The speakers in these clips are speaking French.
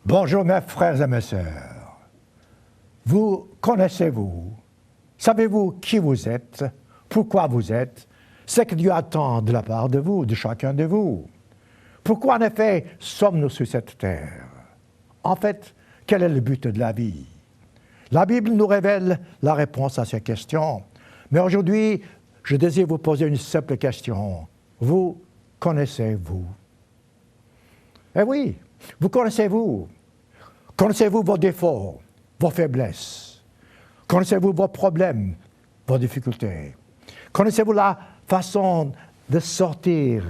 Bonjour mes frères et mes sœurs. Vous connaissez-vous? Savez-vous qui vous êtes? Pourquoi vous êtes? Ce que Dieu attend de la part de vous, de chacun de vous. Pourquoi en effet sommes-nous sur cette terre? En fait, quel est le but de la vie? La Bible nous révèle la réponse à ces questions. Mais aujourd'hui, je désire vous poser une simple question. Vous connaissez-vous? Eh oui, vous connaissez-vous? Connaissez-vous vos défauts, vos faiblesses? Connaissez-vous vos problèmes, vos difficultés? Connaissez-vous la façon de sortir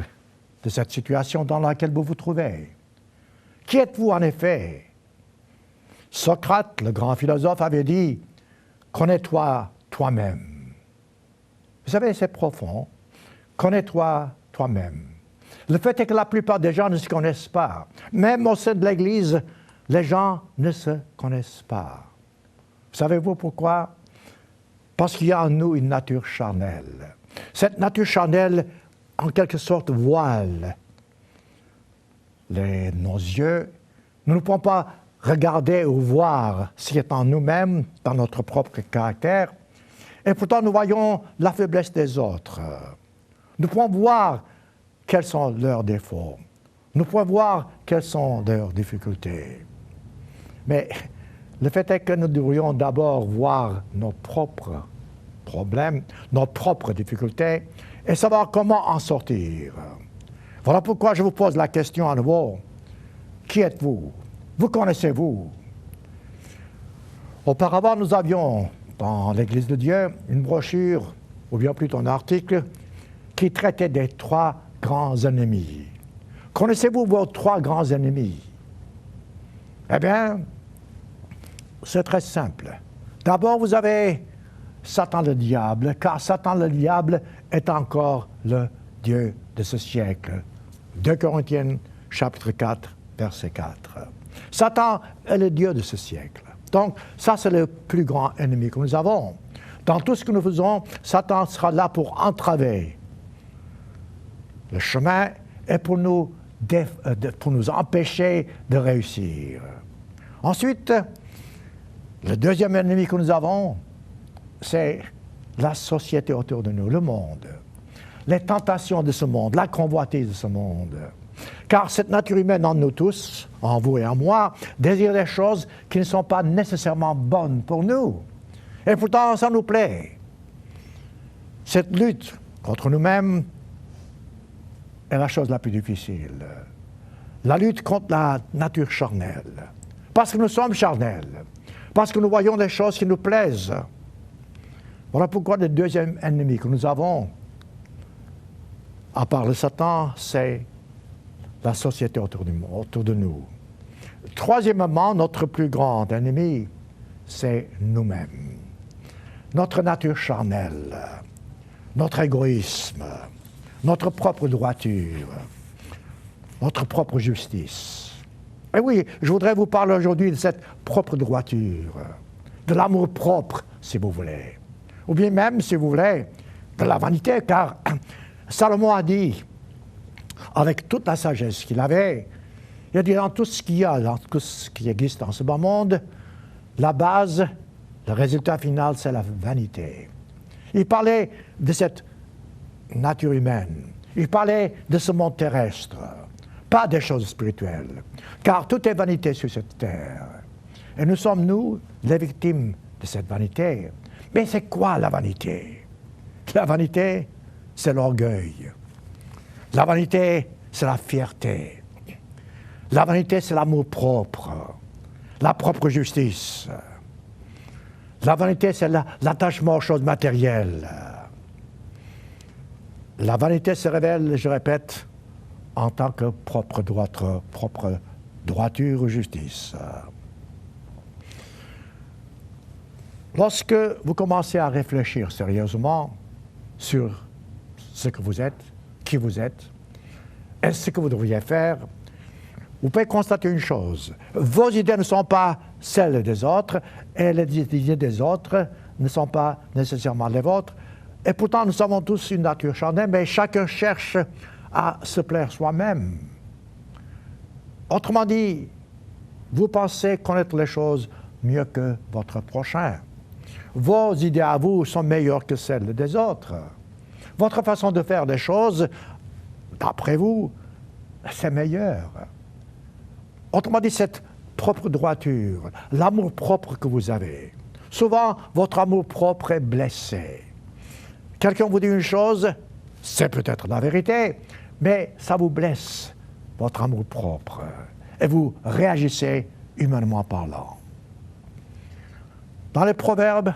de cette situation dans laquelle vous vous trouvez? Qui êtes-vous en effet? Socrate, le grand philosophe, avait dit « Connais-toi toi-même ». Vous savez, c'est profond. Connais-toi toi-même. Le fait est que la plupart des gens ne se connaissent pas. Même au sein de l'Église, les gens ne se connaissent pas. Savez-vous pourquoi? Parce qu'il y a en nous une nature charnelle. Cette nature charnelle, en quelque sorte, voile nos yeux. Nous ne pouvons pas regarder ou voir ce qui est en nous-mêmes, dans notre propre caractère. Et pourtant, nous voyons la faiblesse des autres. Nous pouvons voir quels sont leurs défauts. Nous pouvons voir quelles sont leurs difficultés. Mais le fait est que nous devrions d'abord voir nos propres problèmes, nos propres difficultés, et savoir comment en sortir. Voilà pourquoi je vous pose la question à nouveau. Qui êtes-vous? Vous connaissez-vous? Auparavant, nous avions, dans l'Église de Dieu, une brochure, ou bien plutôt un article, qui traitait des 3 grands ennemis. Connaissez-vous vos 3 grands ennemis? Eh bien, c'est très simple. D'abord, vous avez Satan le diable, car Satan le diable est encore le Dieu de ce siècle. 2 Corinthiens, chapitre 4, verset 4. Satan est le Dieu de ce siècle. Donc, ça, c'est le plus grand ennemi que nous avons. Dans tout ce que nous faisons, Satan sera là pour entraver le chemin et pour nous empêcher de réussir. Ensuite, le deuxième ennemi que nous avons, c'est la société autour de nous, le monde. Les tentations de ce monde, la convoitise de ce monde. Car cette nature humaine en nous tous, en vous et en moi, désire des choses qui ne sont pas nécessairement bonnes pour nous. Et pourtant, ça nous plaît. Cette lutte contre nous-mêmes est la chose la plus difficile. La lutte contre la nature charnelle. Parce que nous sommes charnels. Parce que nous voyons des choses qui nous plaisent. Voilà pourquoi le deuxième ennemi que nous avons, à part le Satan, c'est la société autour de nous. Troisièmement, notre plus grand ennemi, c'est nous-mêmes. Notre nature charnelle, notre égoïsme, notre propre droiture, notre propre justice. Et oui, je voudrais vous parler aujourd'hui de cette propre droiture, de l'amour propre, si vous voulez. Ou bien même, si vous voulez, de la vanité, car Salomon a dit, avec toute la sagesse qu'il avait, il a dit dans tout ce qu'il y a, dans tout ce qui existe dans ce bas monde, la base, le résultat final, c'est la vanité. Il parlait de cette nature humaine. Il parlait de ce monde terrestre, pas des choses spirituelles, car tout est vanité sur cette terre. Et nous sommes, nous, les victimes de cette vanité. Mais c'est quoi la vanité? La vanité, c'est l'orgueil. La vanité, c'est la fierté. La vanité, c'est l'amour-propre, la propre justice. La vanité, c'est l'attachement aux choses matérielles. La vanité se révèle, je répète, en tant que propre droiture ou justice. Lorsque vous commencez à réfléchir sérieusement sur ce que vous êtes, qui vous êtes, et ce que vous devriez faire, vous pouvez constater une chose. Vos idées ne sont pas celles des autres, et les idées des autres ne sont pas nécessairement les vôtres. Et pourtant, nous avons tous une nature charnelle, mais chacun cherche à se plaire soi-même. Autrement dit, Vous pensez connaître les choses mieux que votre prochain. Vos idées à vous sont meilleures que celles des autres. Votre façon de faire des choses, d'après vous, c'est meilleur. Autrement dit, cette propre droiture, l'amour propre que vous avez. Souvent, votre amour propre est blessé. Quelqu'un vous dit une chose, c'est peut-être la vérité, mais ça vous blesse, votre amour propre. Et vous réagissez humainement parlant. Dans les Proverbes,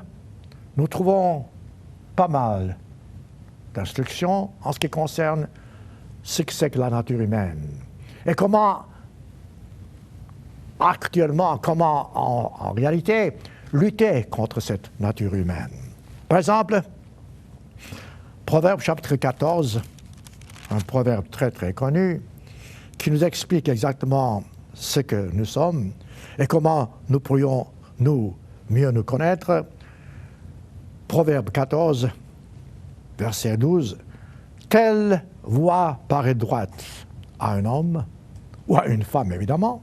nous trouvons pas mal d'instructions en ce qui concerne ce que c'est que la nature humaine. Et comment, actuellement, en réalité, lutter contre cette nature humaine. Par exemple, Proverbe chapitre 14, un proverbe très très connu, qui nous explique exactement ce que nous sommes et comment nous pourrions mieux nous connaître. Proverbe 14, verset 12. « Telle voie paraît droite à un homme, ou à une femme évidemment,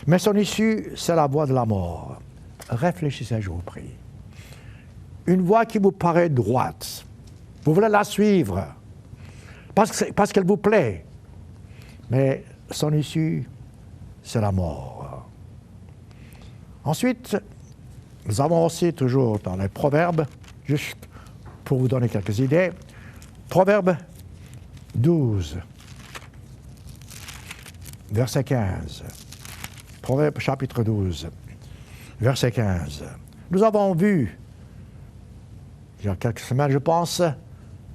mais son issue, c'est la voie de la mort. » Réfléchissez, je vous prie. Une voie qui vous paraît droite, vous voulez la suivre, parce qu'elle vous plaît, mais son issue, c'est la mort. Ensuite, nous avons aussi toujours dans les Proverbes, juste pour vous donner quelques idées, Proverbe 12, verset 15. Proverbe chapitre 12, verset 15. Nous avons vu, il y a quelques semaines, je pense,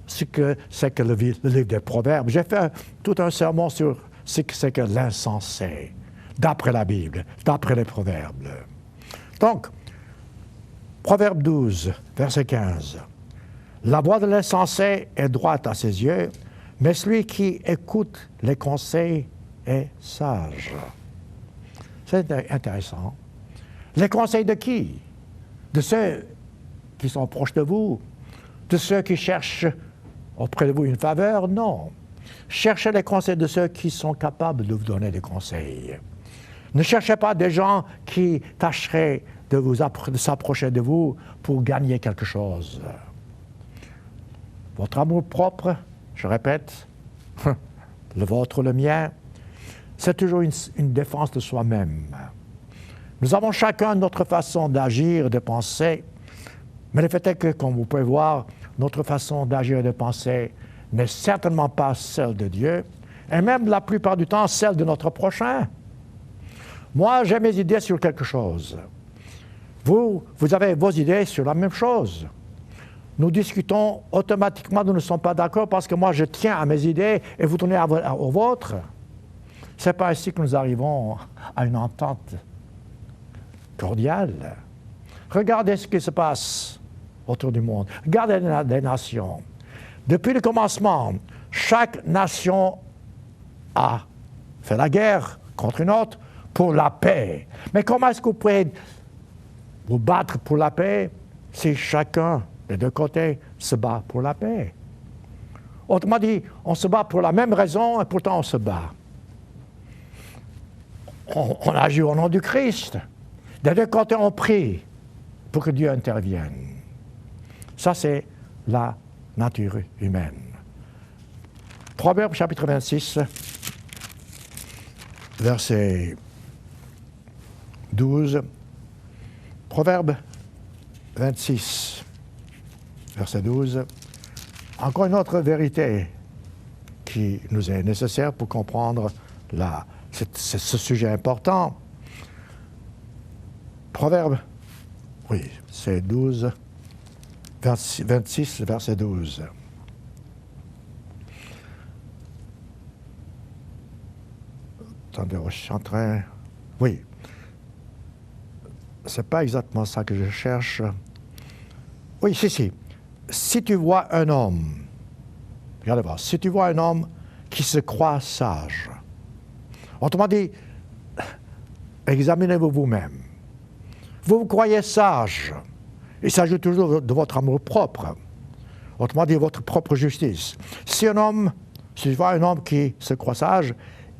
ce que c'est que le livre des Proverbes. J'ai fait tout un sermon sur ce que c'est que l'insensé, d'après la Bible, d'après les Proverbes. Donc, Proverbe 12, verset 15. « La voie de l'insensé est droite à ses yeux, mais celui qui écoute les conseils est sage. » C'est intéressant. Les conseils de qui? De ceux qui sont proches de vous? De ceux qui cherchent auprès de vous une faveur? Non. Cherchez les conseils de ceux qui sont capables de vous donner des conseils. Ne cherchez pas des gens qui tâcheraient de s'approcher de vous pour gagner quelque chose. Votre amour propre, je répète, le vôtre, le mien, c'est toujours une défense de soi-même. Nous avons chacun notre façon d'agir, de penser, mais le fait est que, comme vous pouvez voir, notre façon d'agir et de penser n'est certainement pas celle de Dieu, et même la plupart du temps celle de notre prochain. Moi, j'ai mes idées sur quelque chose. Vous avez vos idées sur la même chose. Nous discutons automatiquement, nous ne sommes pas d'accord parce que moi je tiens à mes idées et vous tenez aux vôtres. Ce n'est pas ainsi que nous arrivons à une entente cordiale. Regardez ce qui se passe autour du monde. Regardez les nations. Depuis le commencement, chaque nation a fait la guerre contre une autre pour la paix. Mais comment est-ce que vous pouvez vous battre pour la paix si chacun des deux côtés se bat pour la paix? Autrement dit, on se bat pour la même raison et pourtant on se bat. On agit au nom du Christ. Des deux côtés, on prie pour que Dieu intervienne. Ça, c'est la nature humaine. Proverbe chapitre 26, verset 12. Proverbe 26, verset 12. Encore une autre vérité qui nous est nécessaire pour comprendre ce sujet important. Proverbe, oui, c'est 12, 26, verset 12. Attendez, je suis en train... Oui. C'est pas exactement ça que je cherche. Oui, si. Si tu vois un homme, regardez voir, si tu vois un homme qui se croit sage, autrement dit, examinez-vous vous-même. Vous vous croyez sage. Il s'agit toujours de votre amour propre. Autrement dit, votre propre justice. Si tu vois un homme qui se croit sage,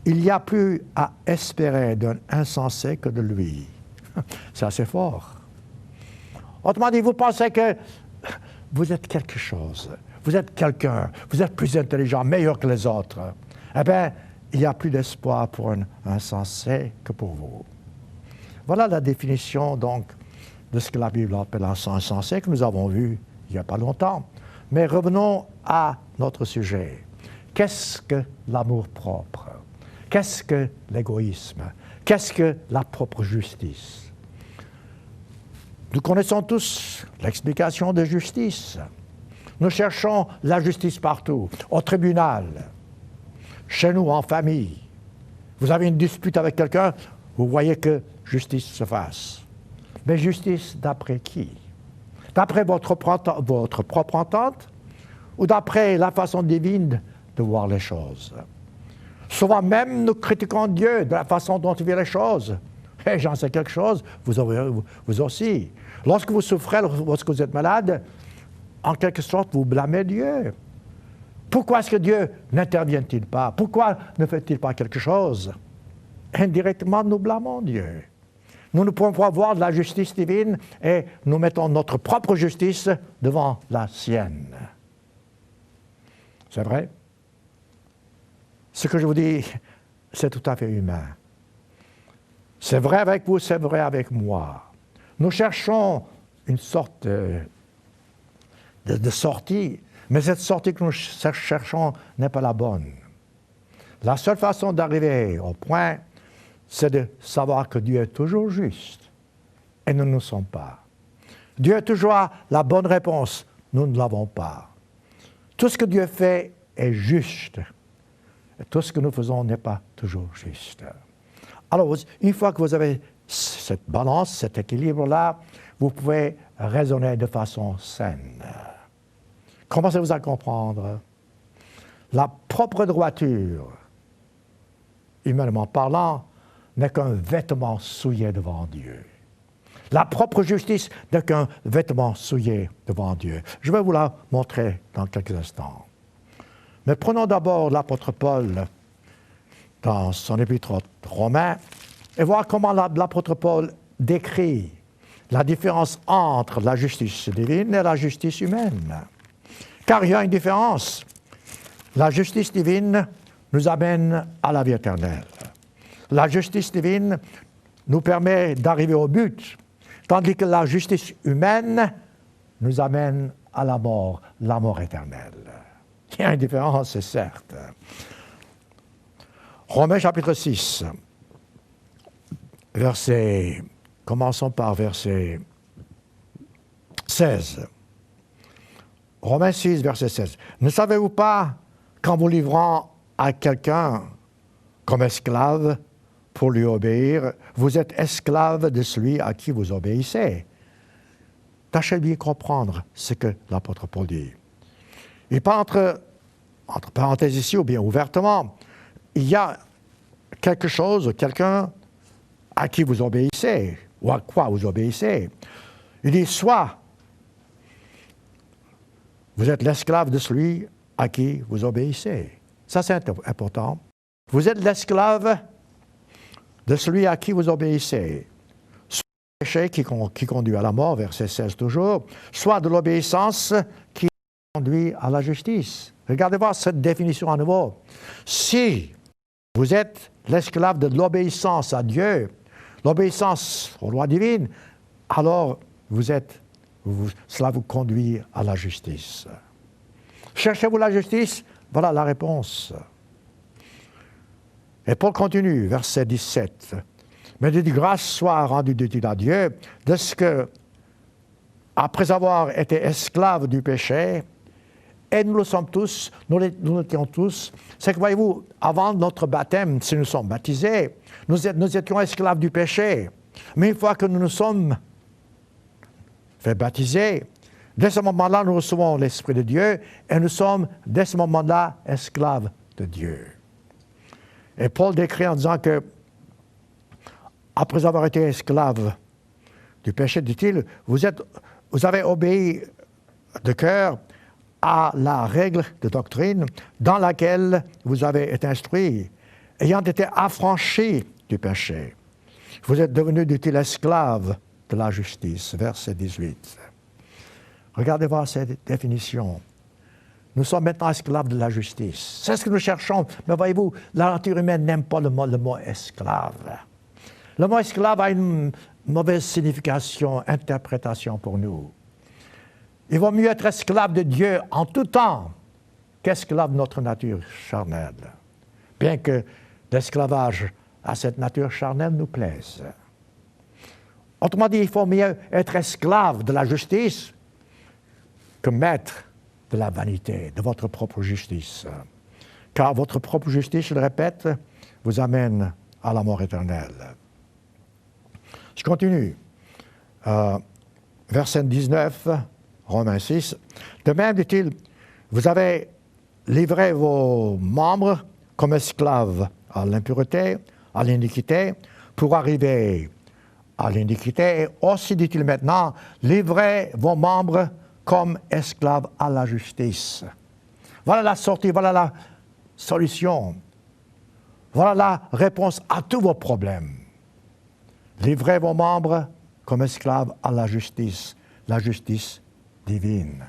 il n'y a plus à espérer d'un insensé que de lui. C'est assez fort. Autrement dit, vous pensez que vous êtes quelque chose, vous êtes quelqu'un, vous êtes plus intelligent, meilleur que les autres. Eh bien, il n'y a plus d'espoir pour un insensé que pour vous. Voilà la définition, donc, de ce que la Bible appelle un insensé, que nous avons vu il n'y a pas longtemps. Mais revenons à notre sujet. Qu'est-ce que l'amour propre? Qu'est-ce que l'égoïsme? Qu'est-ce que la propre justice? Nous connaissons tous l'explication de justice. Nous cherchons la justice partout, au tribunal, chez nous, en famille. Vous avez une dispute avec quelqu'un, vous voyez que justice se fasse. Mais justice d'après qui? D'après votre propre entente ou d'après la façon divine de voir les choses? Souvent même, nous critiquons Dieu de la façon dont il vit les choses. Et j'en sais quelque chose, vous aussi. Lorsque vous souffrez, lorsque vous êtes malade, en quelque sorte, vous blâmez Dieu. Pourquoi est-ce que Dieu n'intervient-il pas? Pourquoi ne fait-il pas quelque chose? Indirectement, nous blâmons Dieu. Nous ne pouvons pas voir de la justice divine et nous mettons notre propre justice devant la sienne. C'est vrai? Ce que je vous dis, c'est tout à fait humain. C'est vrai avec vous, c'est vrai avec moi. Nous cherchons une sorte de sortie, mais cette sortie que nous cherchons n'est pas la bonne. La seule façon d'arriver au point, c'est de savoir que Dieu est toujours juste et nous ne le sommes pas. Dieu a toujours la bonne réponse, nous ne l'avons pas. Tout ce que Dieu fait est juste. Et tout ce que nous faisons n'est pas toujours juste. Alors, une fois que vous avez cette balance, cet équilibre-là, vous pouvez raisonner de façon saine. Commencez-vous à comprendre. La propre droiture, humainement parlant, n'est qu'un vêtement souillé devant Dieu. La propre justice n'est qu'un vêtement souillé devant Dieu. Je vais vous la montrer dans quelques instants. Mais prenons d'abord l'apôtre Paul dans son épître aux Romains et voir comment l'apôtre Paul décrit la différence entre la justice divine et la justice humaine. Car il y a une différence. La justice divine nous amène à la vie éternelle. La justice divine nous permet d'arriver au but, tandis que la justice humaine nous amène à la mort éternelle. Il y a une différence, c'est certes. Romains chapitre 6, commençons par verset 16. Romains 6, verset 16. Ne savez-vous pas qu'en vous livrant à quelqu'un comme esclave pour lui obéir, vous êtes esclave de celui à qui vous obéissez? Tâchez de bien comprendre ce que l'apôtre Paul dit. Il parle entre parenthèses ici, ou bien ouvertement, il y a quelque chose, quelqu'un à qui vous obéissez, ou à quoi vous obéissez. Il dit, soit vous êtes l'esclave de celui à qui vous obéissez. Ça, c'est important. Vous êtes l'esclave de celui à qui vous obéissez. Soit le péché qui conduit à la mort, verset 16 toujours, soit de l'obéissance qui conduit à la justice. Regardez voir cette définition à nouveau. Si vous êtes l'esclave de l'obéissance à Dieu, l'obéissance aux lois divines, alors cela vous conduit à la justice. Cherchez-vous la justice? Voilà la réponse. Et Paul continue, verset 17. Mais de grâce soit rendue de à Dieu, de ce que, après avoir été esclaves du péché, et nous le sommes tous, nous l'étions tous, c'est que, voyez-vous, avant notre baptême, si nous sommes baptisés, nous étions esclaves du péché. Mais une fois que nous nous sommes fait baptiser, dès ce moment-là, nous recevons l'Esprit de Dieu et nous sommes, dès ce moment-là, esclaves de Dieu. Et Paul décrit en disant que, après avoir été esclaves du péché, dit-il, vous avez obéi de cœur à la règle de doctrine dans laquelle vous avez été instruits. ayant été affranchis du péché, vous êtes devenus d'utiles esclaves de la justice. Verset 18. Regardez voir cette définition. Nous sommes maintenant esclaves de la justice. C'est ce que nous cherchons. Mais voyez-vous, la nature humaine n'aime pas le mot esclave. Le mot esclave a une mauvaise signification, interprétation pour nous. Il vaut mieux être esclave de Dieu en tout temps qu'esclave de notre nature charnelle. Bien que l'esclavage à cette nature charnelle nous plaise. Autrement dit, il faut mieux être esclave de la justice que maître de la vanité, de votre propre justice. Car votre propre justice, je le répète, vous amène à la mort éternelle. Je continue. Verset 19, Romains 6. De même, dit-il, vous avez livré vos membres comme esclaves à l'impureté, à l'iniquité, pour arriver à l'iniquité. Et aussi, dit-il maintenant, livrez vos membres comme esclaves à la justice. Voilà la sortie, voilà la solution. Voilà la réponse à tous vos problèmes. Livrez vos membres comme esclaves à la justice divine.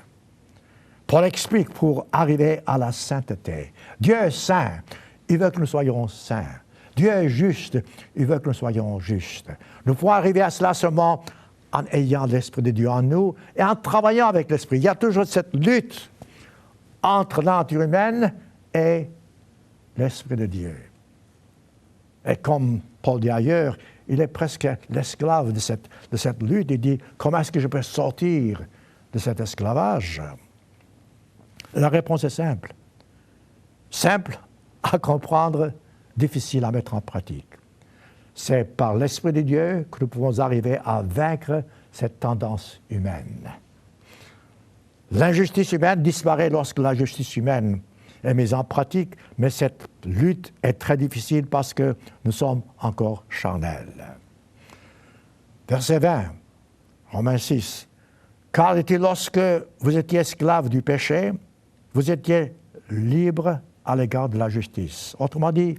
Paul explique pour arriver à la sainteté. Dieu est saint, il veut que nous soyons saints. Dieu est juste, il veut que nous soyons justes. Nous pouvons arriver à cela seulement en ayant l'Esprit de Dieu en nous et en travaillant avec l'Esprit. Il y a toujours cette lutte entre la nature humaine et l'Esprit de Dieu. Et comme Paul dit ailleurs, il est presque l'esclave de cette lutte. Il dit, comment est-ce que je peux sortir de cet esclavage? La réponse est simple. Simple à comprendre, difficile à mettre en pratique. C'est par l'Esprit de Dieu que nous pouvons arriver à vaincre cette tendance humaine. L'injustice humaine disparaît lorsque la justice humaine est mise en pratique, mais cette lutte est très difficile parce que nous sommes encore charnels. Verset 20, Romains 6. Car lorsque vous étiez esclaves du péché, vous étiez libres à l'égard de la justice. Autrement dit,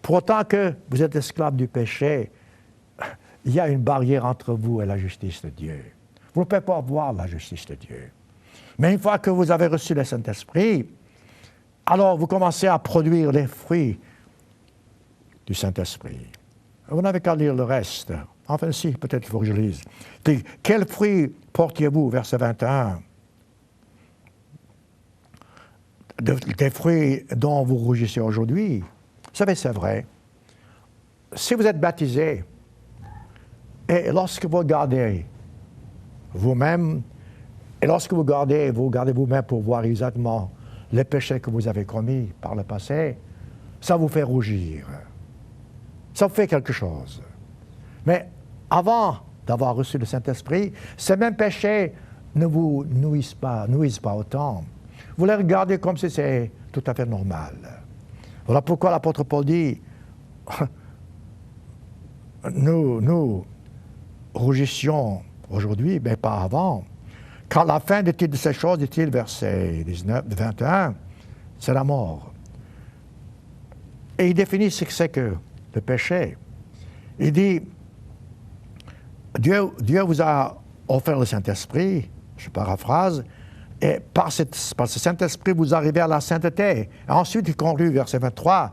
pour autant que vous êtes esclaves du péché, il y a une barrière entre vous et la justice de Dieu. Vous ne pouvez pas voir la justice de Dieu. Mais une fois que vous avez reçu le Saint-Esprit, alors vous commencez à produire les fruits du Saint-Esprit. Vous n'avez qu'à lire le reste. Enfin, si, peut-être il faut que je lise. Quels fruits portiez-vous, verset 21? Des fruits dont vous rougissez aujourd'hui. Vous savez, c'est vrai. Si vous êtes baptisé, et lorsque vous regardez vous-même, et lorsque vous regardez vous-même pour voir exactement les péchés que vous avez commis par le passé, ça vous fait rougir. Ça vous fait quelque chose. Mais avant d'avoir reçu le Saint-Esprit, ces mêmes péchés ne vous nuisent pas autant. Vous les regardez comme si c'est tout à fait normal. Voilà pourquoi l'apôtre Paul dit, nous rougissions aujourd'hui, mais pas avant. Car la fin de ces choses, dit-il, verset 21, c'est la mort. Et il définit ce que c'est que le péché. Il dit, Dieu vous a offert le Saint-Esprit, je paraphrase, et par ce Saint-Esprit, vous arrivez à la sainteté. Et ensuite, il conclut, verset 23,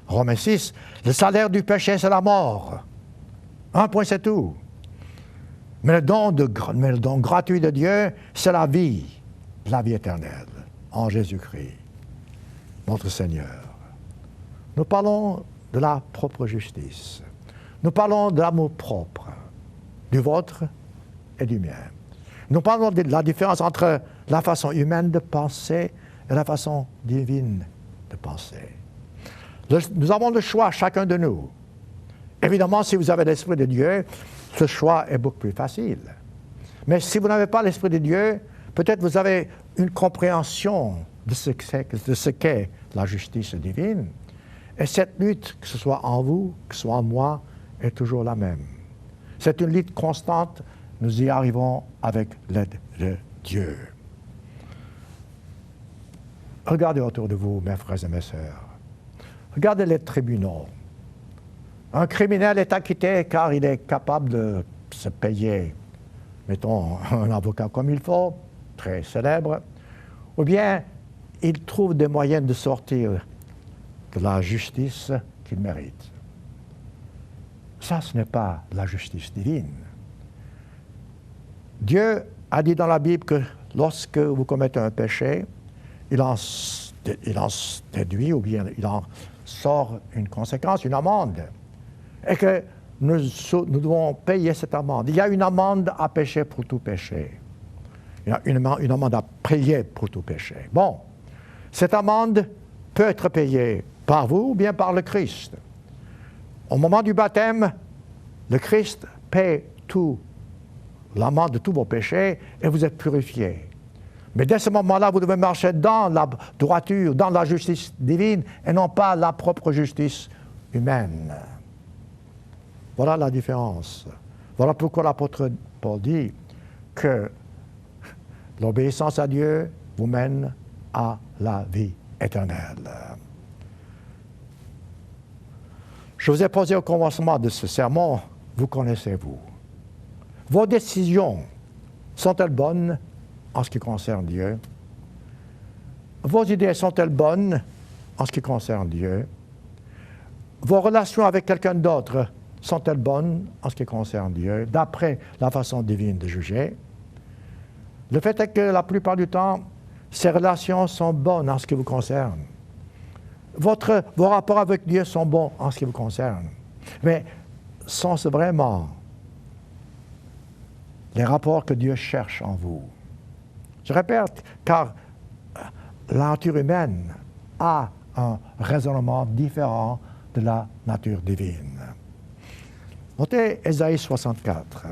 Romains 6, le salaire du péché, c'est la mort. Un point, c'est tout. Mais le don gratuit de Dieu, c'est la vie éternelle, en Jésus-Christ, notre Seigneur. Nous parlons de la propre justice. Nous parlons de l'amour propre, du vôtre et du mien. Nous parlons de la différence entre la façon humaine de penser et la façon divine de penser. Nous avons le choix, chacun de nous. Évidemment, si vous avez l'Esprit de Dieu, ce choix est beaucoup plus facile. Mais si vous n'avez pas l'Esprit de Dieu, peut-être vous avez une compréhension de ce qu'est la justice divine. Et cette lutte, que ce soit en vous, que ce soit en moi, est toujours la même. C'est une lutte constante. Nous y arrivons avec l'aide de Dieu. Regardez autour de vous, mes frères et mes sœurs. Regardez les tribunaux. Un criminel est acquitté car il est capable de se payer, mettons, un avocat comme il faut, très célèbre, ou bien il trouve des moyens de sortir de la justice qu'il mérite. Ça, ce n'est pas la justice divine. Dieu a dit dans la Bible que lorsque vous commettez un péché, il en déduit ou bien il en sort une conséquence, une amende. Et que nous devons payer cette amende. Il y a une amende à payer pour tout péché. Il y a une amende à payer pour tout péché. Bon, cette amende peut être payée par vous ou bien par le Christ. Au moment du baptême, le Christ paie l'amende de tous vos péchés et vous êtes purifiés. Mais dès ce moment-là, vous devez marcher dans la droiture, dans la justice divine et non pas la propre justice humaine. Voilà la différence. Voilà pourquoi l'apôtre Paul dit que l'obéissance à Dieu vous mène à la vie éternelle. Je vous ai posé au commencement de ce sermon, vous connaissez-vous? Vos décisions sont-elles bonnes en ce qui concerne Dieu? Vos idées sont-elles bonnes en ce qui concerne Dieu? Vos relations avec quelqu'un d'autre sont-elles bonnes en ce qui concerne Dieu, d'après la façon divine de juger? Le fait est que la plupart du temps, ces relations sont bonnes en ce qui vous concerne. Vos rapports avec Dieu sont bons en ce qui vous concerne. Mais sont-ce vraiment les rapports que Dieu cherche en vous? Je répète, car la nature humaine a un raisonnement différent de la nature divine. Notez Ésaïe 64.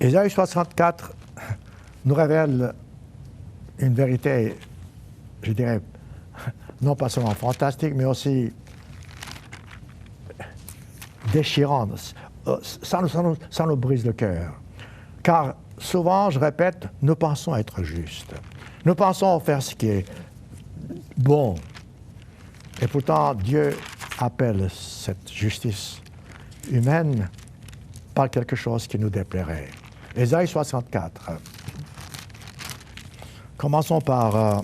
Ésaïe 64 nous révèle une vérité, je dirais, non pas seulement fantastique, mais aussi déchirante. Ça nous brise le cœur. Car souvent, je répète, nous pensons être justes. Nous pensons faire ce qui est bon. Et pourtant, Dieu appelle cette justice humaine par quelque chose qui nous déplairait. Ésaïe 64. Commençons par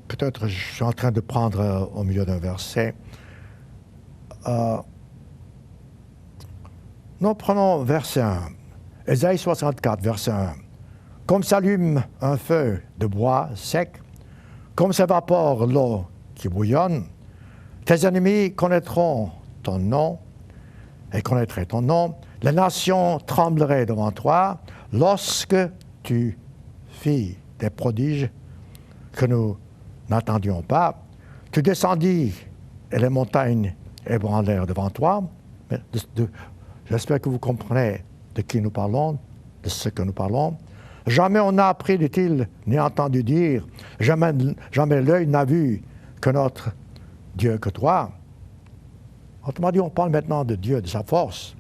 peut-être je suis en train de prendre au milieu d'un verset. Nous prenons verset 1. Ésaïe 64, verset 1. Comme s'allume un feu de bois sec, comme s'évapore l'eau qui bouillonne, tes ennemis connaîtront ton nom et connaîtraient ton nom. Les nations trembleraient devant toi lorsque tu fis des prodiges que nous n'attendions pas. Tu descendis et les montagnes ébranlèrent devant toi. J'espère que vous comprenez de qui nous parlons, de ce que nous parlons. Jamais on n'a appris, dit-il, ni entendu dire, jamais l'œil n'a vu que notre Dieu que toi. Autrement dit, on parle maintenant de Dieu, de sa force.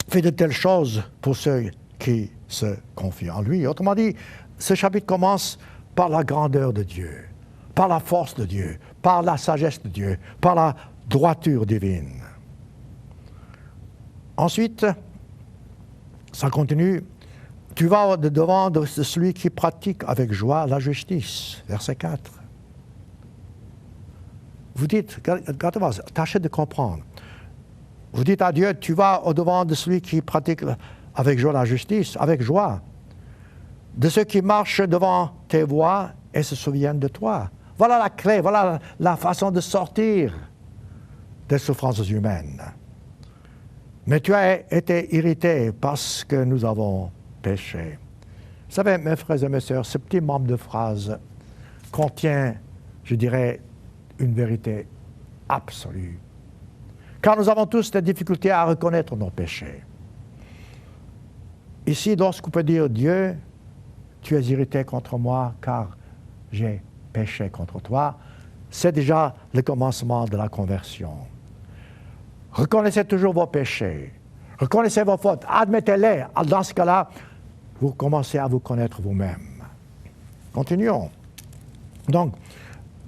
Fait de telles choses pour ceux qui se confient en lui. Autrement dit, ce chapitre commence par la grandeur de Dieu, par la force de Dieu, par la sagesse de Dieu, par la droiture divine. Ensuite, ça continue. Tu vas au-devant de celui qui pratique avec joie la justice. Verset 4. Vous dites, regardez-moi, tâchez de comprendre. Vous dites à Dieu, tu vas au-devant de celui qui pratique avec joie la justice, avec joie. De ceux qui marchent devant tes voies et se souviennent de toi. Voilà la clé, voilà la façon de sortir des souffrances humaines. Mais tu as été irrité parce que nous avons péché. Vous savez, mes frères et mes sœurs, ce petit membre de phrase contient, je dirais, une vérité absolue. Car nous avons tous des difficultés à reconnaître nos péchés. Ici, lorsqu'on peut dire Dieu, tu es irrité contre moi car j'ai péché contre toi, c'est déjà le commencement de la conversion. Reconnaissez toujours vos péchés. Reconnaissez vos fautes, admettez-les. Dans ce cas-là, vous commencez à vous connaître vous-même. Continuons. Donc,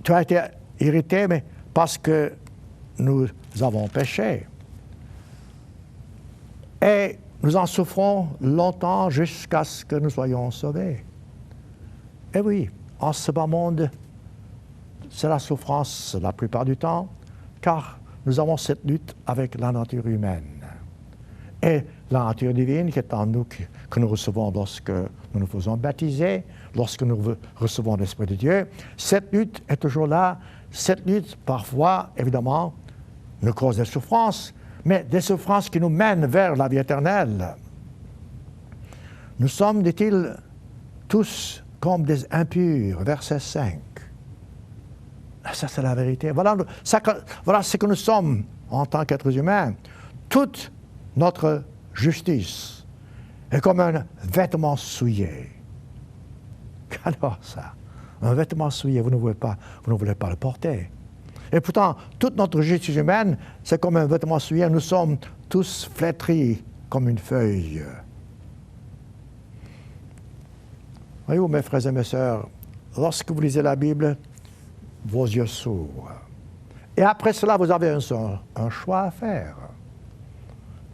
tu as été irrité, mais parce que nous avons péché. Et nous en souffrons longtemps jusqu'à ce que nous soyons sauvés. Et oui, en ce bas monde, c'est la souffrance la plupart du temps, car nous avons cette lutte avec la nature humaine. Et la nature divine qui est en nous, que nous recevons lorsque nous nous faisons baptiser, lorsque nous recevons l'Esprit de Dieu, cette lutte est toujours là. Cette lutte, parfois, évidemment, nous cause des souffrances, mais des souffrances qui nous mènent vers la vie éternelle. Nous sommes, dit-il, tous comme des impurs, verset 5. Ça, c'est la vérité. Voilà ce que nous sommes en tant qu'êtres humains. Toute notre justice est comme un vêtement souillé. Alors ça, un vêtement souillé, vous ne voulez pas le porter. Et pourtant, toute notre justice humaine, c'est comme un vêtement souillé. Nous sommes tous flétris comme une feuille. Voyez-vous, mes frères et mes sœurs, lorsque vous lisez la Bible, vos yeux s'ouvrent. Et après cela, vous avez un choix à faire.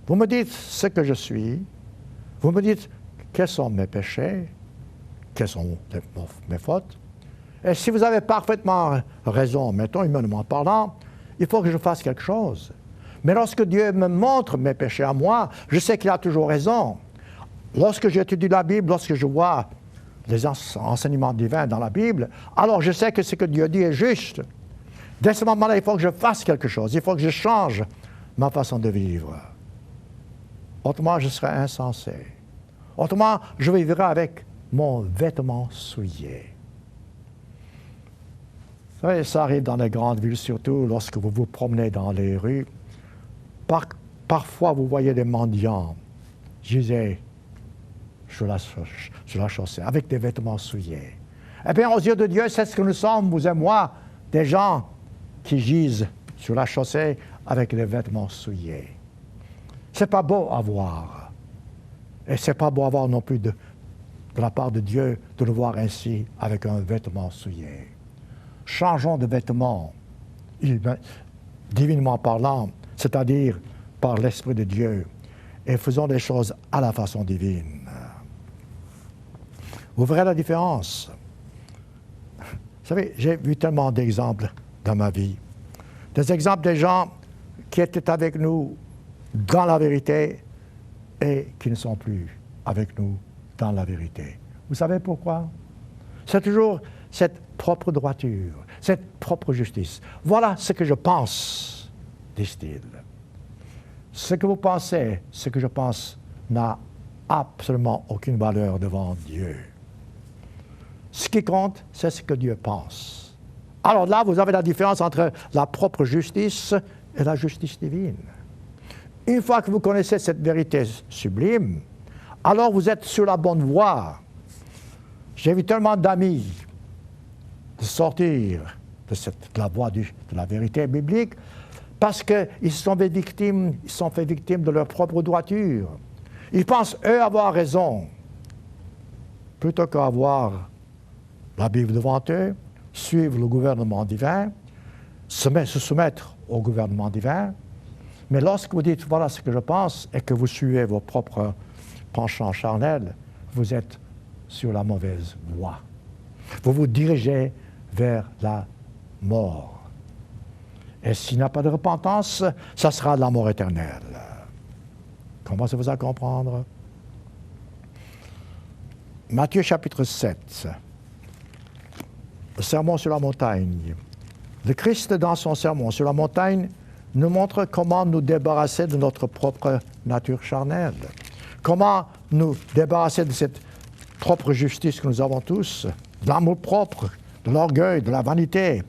Vous me dites ce que je suis. Vous me dites quels sont mes péchés, quelles sont mes fautes. Et si vous avez parfaitement raison, mettons, humainement parlant, il faut que je fasse quelque chose. Mais lorsque Dieu me montre mes péchés à moi, je sais qu'il a toujours raison. Lorsque j'étudie la Bible, lorsque je vois les enseignements divins dans la Bible, alors je sais que ce que Dieu dit est juste. Dès ce moment-là, il faut que je fasse quelque chose. Il faut que je change ma façon de vivre. Autrement, je serai insensé. Autrement, je vivrai avec mon vêtement souillé. Vous savez, ça arrive dans les grandes villes, surtout lorsque vous vous promenez dans les rues. Parfois, vous voyez des mendiants gisés sur la chaussée, avec des vêtements souillés. Eh bien, aux yeux de Dieu, c'est ce que nous sommes, vous et moi, des gens qui gisent sur la chaussée avec des vêtements souillés. C'est pas beau à voir. Et c'est pas beau à voir non plus de la part de Dieu de nous voir ainsi avec un vêtement souillé. Changeons de vêtements, divinement parlant, c'est-à-dire par l'Esprit de Dieu, et faisons des choses à la façon divine. Vous verrez la différence. Vous savez, j'ai vu tellement d'exemples dans ma vie. Des exemples de gens qui étaient avec nous dans la vérité et qui ne sont plus avec nous dans la vérité. Vous savez pourquoi? C'est toujours cette propre droiture, cette propre justice. Voilà ce que je pense, disent-ils. Ce que vous pensez, ce que je pense, n'a absolument aucune valeur devant Dieu. Ce qui compte, c'est ce que Dieu pense. Alors là, vous avez la différence entre la propre justice et la justice divine. Une fois que vous connaissez cette vérité sublime, alors vous êtes sur la bonne voie. J'ai vu tellement d'amis de sortir de la voie de la vérité biblique parce qu'ils se sont fait victimes de leur propre droiture. Ils pensent, eux, avoir raison, plutôt qu'avoir la Bible devant eux, suivre le gouvernement divin, se soumettre au gouvernement divin. Mais lorsque vous dites, voilà ce que je pense, et que vous suivez vos propres penchants charnels, vous êtes sur la mauvaise voie. Vous vous dirigez vers la mort. Et s'il n'y a pas de repentance, ça sera la mort éternelle. Commencez-vous à comprendre? Matthieu chapitre 7, le sermon sur la montagne. Le Christ, dans son sermon sur la montagne, nous montre comment nous débarrasser de notre propre nature charnelle. Comment nous débarrasser de cette propre justice que nous avons tous, de l'amour propre, de l'orgueil, de la vanité.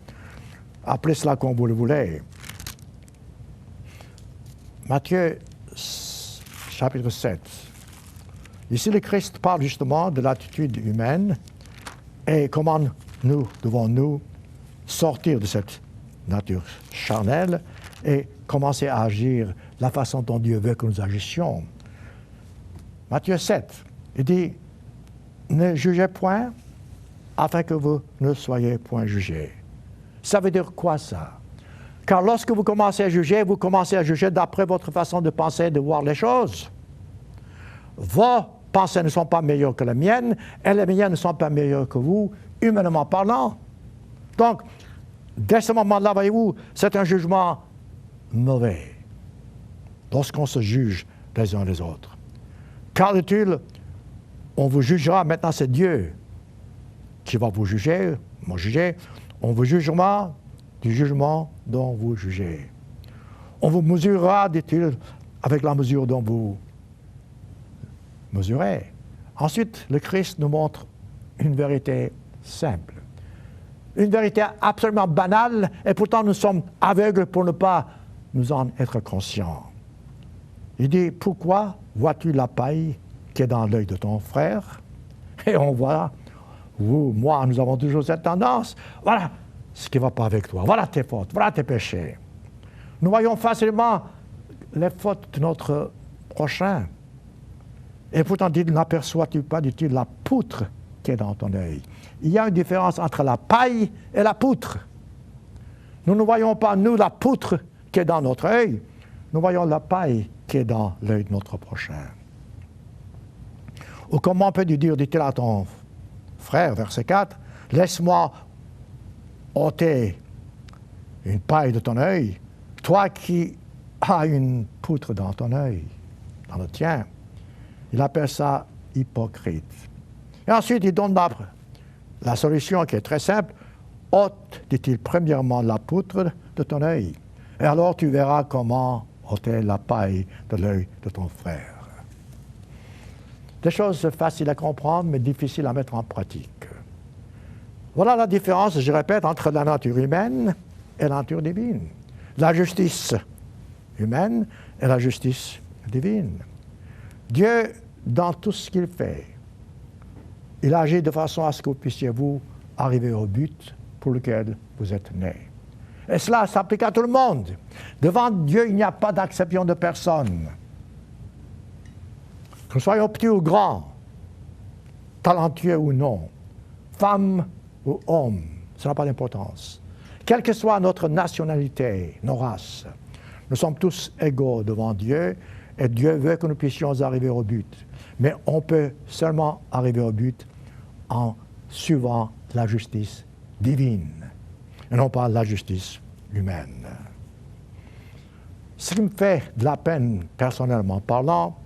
Appelez cela comme vous le voulez. Matthieu chapitre 7. Ici, le Christ parle justement de l'attitude humaine et comment nous devons sortir de cette nature charnelle et commencer à agir de la façon dont Dieu veut que nous agissions. Matthieu 7, il dit, ne jugez point afin que vous ne soyez point jugés. Ça veut dire quoi ça? Car lorsque vous commencez à juger d'après votre façon de penser et de voir les choses. Vos pensées ne sont pas meilleures que les miennes, et les miennes ne sont pas meilleures que vous, humainement parlant. Donc, dès ce moment-là, voyez-vous, c'est un jugement mauvais. Lorsqu'on se juge les uns les autres. Qu'en est-il? On vous jugera, maintenant c'est Dieu qui va vous juger, me juger. On vous jugera du jugement dont vous jugez. On vous mesurera, dit-il, avec la mesure dont vous mesurez. Ensuite, le Christ nous montre une vérité simple. Une vérité absolument banale, et pourtant nous sommes aveugles pour ne pas nous en être conscients. Il dit, pourquoi vois-tu la paille qui est dans l'œil de ton frère? Et on voit, vous, moi, nous avons toujours cette tendance. Voilà ce qui ne va pas avec toi. Voilà tes fautes, voilà tes péchés. Nous voyons facilement les fautes de notre prochain. Et pourtant, dit, n'aperçois-tu pas, dit-il, la poutre qui est dans ton œil? Il y a une différence entre la paille et la poutre. Nous ne voyons pas, nous, la poutre qui est dans notre œil. Nous voyons la paille qui est dans l'œil de notre prochain. Ou comment peux-tu dire, dit-il à ton frère, verset 4, laisse-moi ôter une paille de ton œil, toi qui as une poutre dans ton œil, dans le tien. Il appelle ça hypocrite. Et ensuite, il donne la solution qui est très simple. Ôte, dit-il, premièrement la poutre de ton œil. Et alors tu verras comment ôter la paille de l'œil de ton frère. Des choses faciles à comprendre, mais difficiles à mettre en pratique. Voilà la différence, je répète, entre la nature humaine et la nature divine. La justice humaine et la justice divine. Dieu, dans tout ce qu'il fait, il agit de façon à ce que vous puissiez, vous, arriver au but pour lequel vous êtes nés. Et cela s'applique à tout le monde. Devant Dieu, il n'y a pas d'acception de personne. Que nous soyons petits ou grands, talentueux ou non, femmes ou hommes, ça n'a pas d'importance. Quelle que soit notre nationalité, nos races, nous sommes tous égaux devant Dieu et Dieu veut que nous puissions arriver au but. Mais on peut seulement arriver au but en suivant la justice divine et non pas la justice humaine. Ce qui me fait de la peine, personnellement parlant,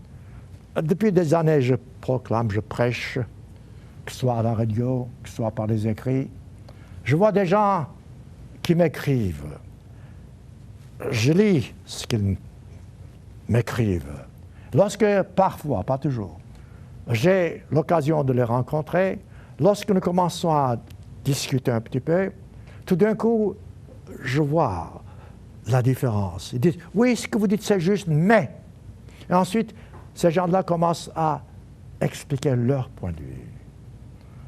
depuis des années, je proclame, je prêche, que ce soit à la radio, que ce soit par les écrits. Je vois des gens qui m'écrivent. Je lis ce qu'ils m'écrivent. Lorsque, parfois, pas toujours, j'ai l'occasion de les rencontrer, lorsque nous commençons à discuter un petit peu, tout d'un coup, je vois la différence. Ils disent, oui, ce que vous dites, c'est juste, mais... Et ensuite, ces gens-là commencent à expliquer leur point de vue.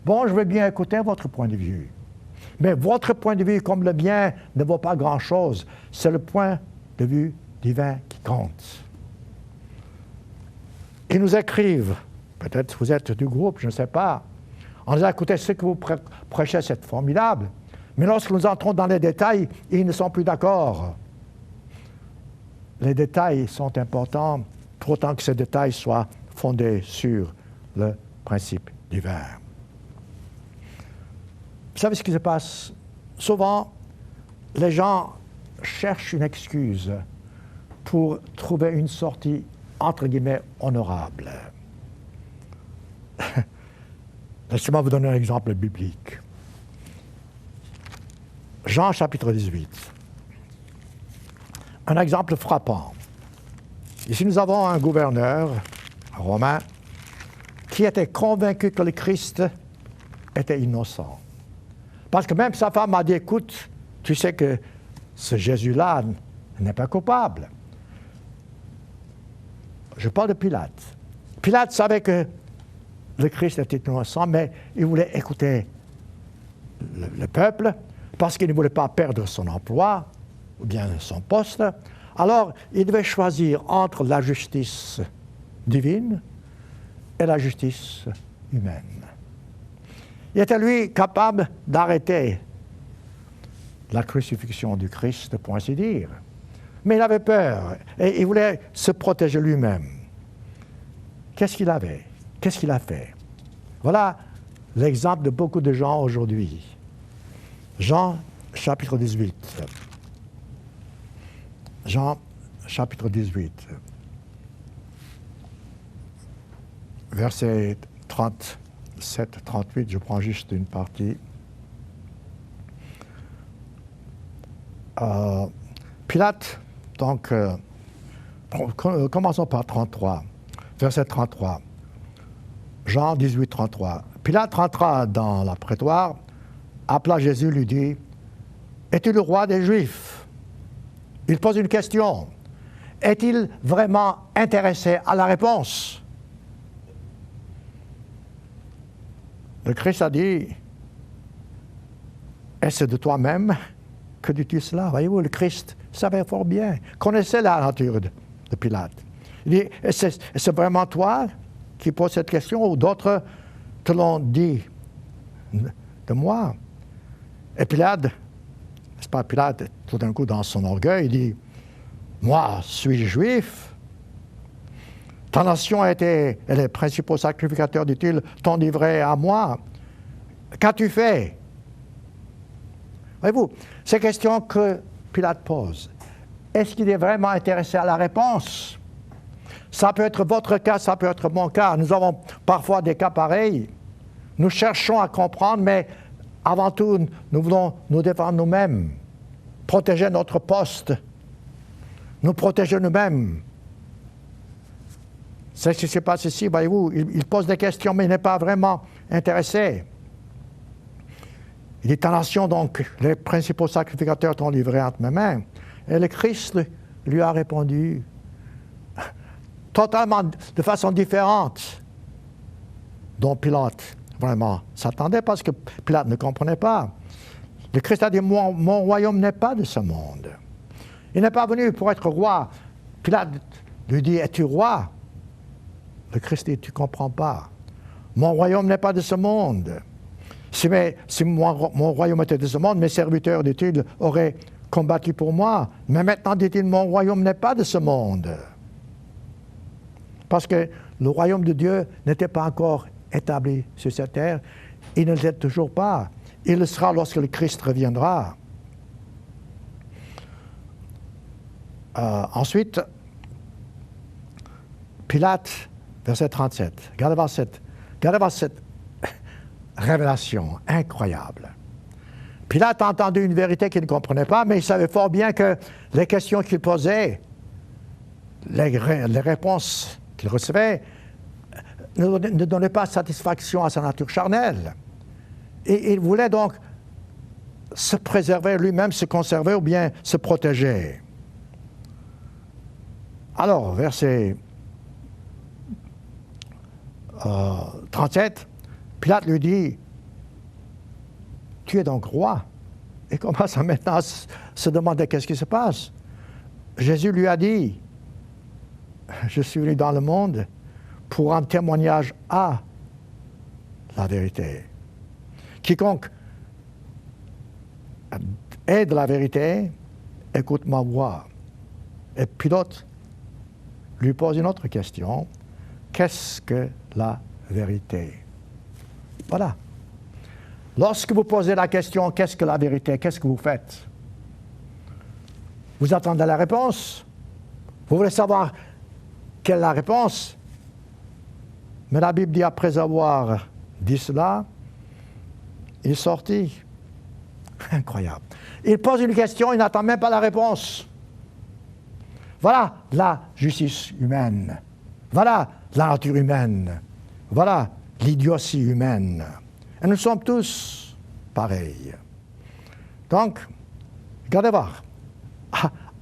Bon, je veux bien écouter votre point de vue, mais votre point de vue, comme le mien, ne vaut pas grand-chose. C'est le point de vue divin qui compte. Ils nous écrivent, peut-être vous êtes du groupe, je ne sais pas, en disant, écoutez, ce que vous prêchez, c'est formidable, mais lorsque nous entrons dans les détails, ils ne sont plus d'accord. Les détails sont importants, pour autant que ces détails soient fondés sur le principe divin. Vous savez ce qui se passe? Souvent, les gens cherchent une excuse pour trouver une sortie, entre guillemets, honorable. Laissez-moi vous donner un exemple biblique. Jean chapitre 18. Un exemple frappant. Ici, nous avons un gouverneur romain qui était convaincu que le Christ était innocent. Parce que même sa femme a dit, écoute, tu sais que ce Jésus-là n'est pas coupable. Je parle de Pilate. Pilate savait que le Christ était innocent, mais il voulait écouter le peuple parce qu'il ne voulait pas perdre son emploi. ou bien son poste, alors il devait choisir entre la justice divine et la justice humaine. Il était, lui, capable d'arrêter la crucifixion du Christ, pour ainsi dire. Mais il avait peur et il voulait se protéger lui-même. Qu'est-ce qu'il avait? Qu'est-ce qu'il a fait? Voilà l'exemple de beaucoup de gens aujourd'hui. Jean, chapitre 18. Jean, chapitre 18. Verset 37, 38, je prends juste une partie. Pilate, donc, commençons par 33, verset 33. Jean 18, 33. Pilate rentra dans la prétoire, appela Jésus, lui dit, « Es-tu le roi des Juifs ?» Il pose une question. Est-il vraiment intéressé à la réponse? Le Christ a dit, « Est-ce de toi-même que dis-tu cela? » Voyez-vous, le Christ savait fort bien, connaissait la nature de Pilate. Il dit, « Est-ce vraiment toi qui poses cette question ou d'autres te l'ont dit de moi? » Et Pilate, n'est-ce pas, Pilate, tout d'un coup, dans son orgueil, il dit, « Moi, suis-je juif? Ta nation a été, et les principaux sacrificateurs, dit-il, t'ont livré à moi. Qu'as-tu fait? » Voyez-vous, ces questions que Pilate pose, est-ce qu'il est vraiment intéressé à la réponse? Ça peut être votre cas, ça peut être mon cas. Nous avons parfois des cas pareils. Nous cherchons à comprendre, mais avant tout, nous voulons nous défendre nous-mêmes, protéger notre poste, nous protéger nous-mêmes. C'est ce qui se passe ici, voyez-vous. Il pose des questions, mais il n'est pas vraiment intéressé. Il dit, ta nation, donc, les principaux sacrificateurs t'ont livré entre mes mains. Et le Christ lui a répondu totalement, de façon différente, dont Pilate vraiment s'attendait, parce que Pilate ne comprenait pas. Le Christ a dit, mon royaume n'est pas de ce monde. Il n'est pas venu pour être roi. Pilate lui dit, es-tu roi? Le Christ dit, tu ne comprends pas. Mon royaume n'est pas de ce monde. Si mon royaume était de ce monde, mes serviteurs, dit-il, auraient combattu pour moi. Mais maintenant, dit-il, mon royaume n'est pas de ce monde. Parce que le royaume de Dieu n'était pas encore établi sur cette terre. Il ne l'est toujours pas. Il le sera lorsque le Christ reviendra. Ensuite, Pilate, verset 37. Regardez cette révélation incroyable. Pilate a entendu une vérité qu'il ne comprenait pas, mais il savait fort bien que les questions qu'il posait, les réponses qu'il recevait, ne donnaient pas satisfaction à sa nature charnelle. Et il voulait donc se préserver lui-même, se conserver ou bien se protéger. Alors, verset 37, Pilate lui dit, « Tu es donc roi ?» Et commence maintenant à se demander qu'est-ce qui se passe. Jésus lui a dit, « Je suis venu dans le monde pour rendre témoignage à la vérité. Quiconque est de la vérité, écoute ma voix. » Et Pilate lui pose une autre question. Qu'est-ce que la vérité? Voilà. Lorsque vous posez la question, qu'est-ce que la vérité? Qu'est-ce que vous faites? Vous attendez la réponse. Vous voulez savoir quelle est la réponse? Mais la Bible dit, après avoir dit cela, il sortit. Incroyable. Il pose une question, il n'attend même pas la réponse. Voilà la justice humaine. Voilà la nature humaine. Voilà l'idiotie humaine. Et nous sommes tous pareils. Donc, regardez voir.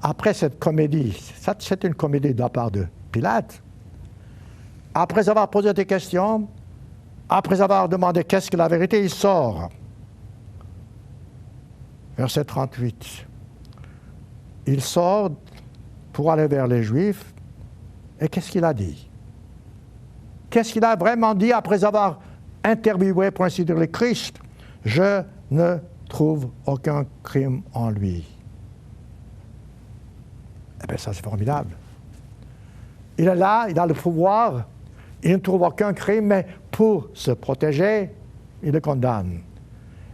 Après cette comédie, c'est une comédie de la part de Pilate, après avoir posé des questions, après avoir demandé qu'est-ce que la vérité, il sort. Verset 38. il sort pour aller vers les Juifs. Et qu'est-ce qu'il a dit? Qu'est-ce qu'il a vraiment dit après avoir interviewé, pour ainsi dire, le Christ? Je ne trouve aucun crime en lui. Eh bien, ça, c'est formidable. Il est là, il a le pouvoir, il ne trouve aucun crime, mais pour se protéger, il le condamne.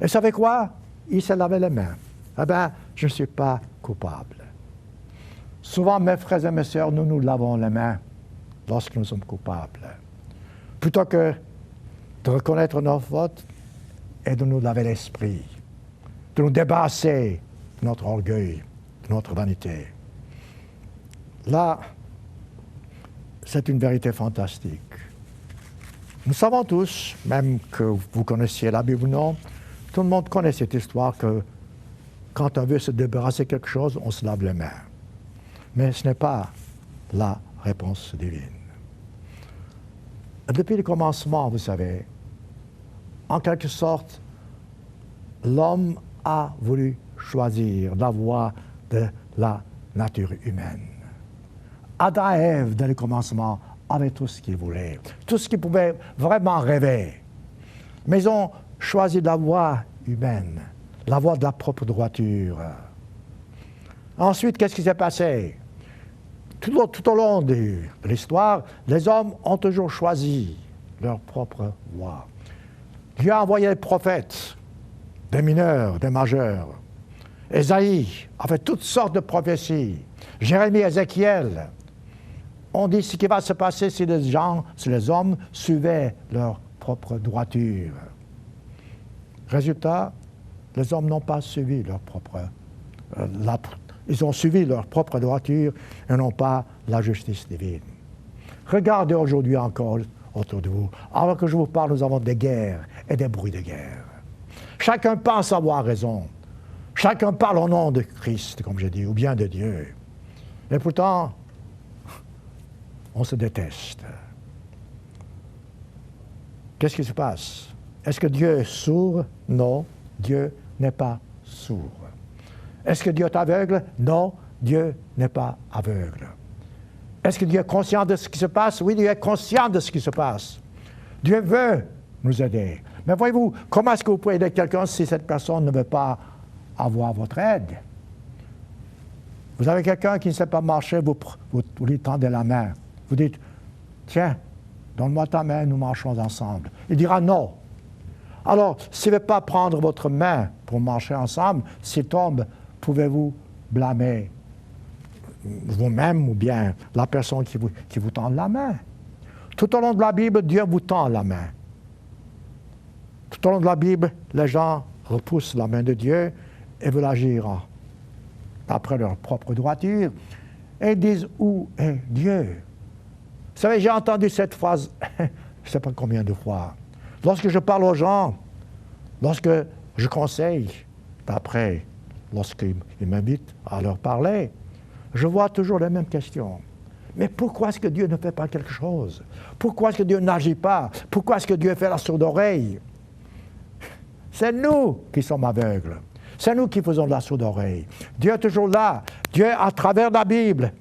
Et vous savez quoi? Il s'est lavé les mains. Eh bien, je ne suis pas coupable. Souvent, mes frères et mes sœurs, nous nous lavons les mains lorsque nous sommes coupables. Plutôt que de reconnaître nos fautes et de nous laver l'esprit, de nous débarrasser de notre orgueil, de notre vanité. Là, c'est une vérité fantastique. Nous savons tous, même que vous connaissiez la Bible ou non, tout le monde connaît cette histoire que quand on veut se débarrasser de quelque chose, on se lave les mains. Mais ce n'est pas la réponse divine. Depuis le commencement, vous savez, en quelque sorte, l'homme a voulu choisir la voie de la nature humaine. Adam et Ève, dès le commencement, avaient tout ce qu'ils voulaient, tout ce qu'ils pouvaient vraiment rêver. Mais ils ont choisi la voie humaine, la voie de la propre droiture. Ensuite, qu'est-ce qui s'est passé? Tout au long de l'histoire, les hommes ont toujours choisi leur propre voie. Dieu a envoyé les prophètes, des mineurs, des majeurs. Ésaïe a fait toutes sortes de prophéties. Jérémie, Ézéchiel ont dit ce qui va se passer si les hommes suivaient leur propre droiture. Résultat, les hommes n'ont pas suivi leur propre ils ont suivi leur propre droiture et non pas la justice divine. Regardez aujourd'hui encore autour de vous. Alors que je vous parle, nous avons des guerres et des bruits de guerre. Chacun pense avoir raison. Chacun parle au nom de Christ, comme j'ai dit, ou bien de Dieu. Et pourtant, on se déteste. Qu'est-ce qui se passe? Est-ce que Dieu est sourd? Non, Dieu n'est pas sourd. Est-ce que Dieu est aveugle? Non, Dieu n'est pas aveugle. Est-ce que Dieu est conscient de ce qui se passe? Oui, Dieu est conscient de ce qui se passe. Dieu veut nous aider. Mais voyez-vous, comment est-ce que vous pouvez aider quelqu'un si cette personne ne veut pas avoir votre aide? Vous avez quelqu'un qui ne sait pas marcher, vous lui tendez la main. Vous dites, tiens, donne-moi ta main, nous marchons ensemble. Il dira non. Alors, s'il ne veut pas prendre votre main pour marcher ensemble, s'il tombe, pouvez-vous blâmer vous-même ou bien la personne qui vous tend la main? Tout au long de la Bible, Dieu vous tend la main. Tout au long de la Bible, les gens repoussent la main de Dieu et veulent agir d'après leur propre droiture et disent « Où est Dieu ?» Vous savez, j'ai entendu cette phrase, je ne sais pas combien de fois. Lorsque je parle aux gens, lorsque je conseille, d'après, lorsqu'ils m'invitent à leur parler, je vois toujours les mêmes questions. Mais pourquoi est-ce que Dieu ne fait pas quelque chose? Pourquoi est-ce que Dieu n'agit pas? Pourquoi est-ce que Dieu fait la sourde oreille? C'est nous qui sommes aveugles. C'est nous qui faisons de la sourde oreille. Dieu est toujours là. Dieu, à travers la Bible,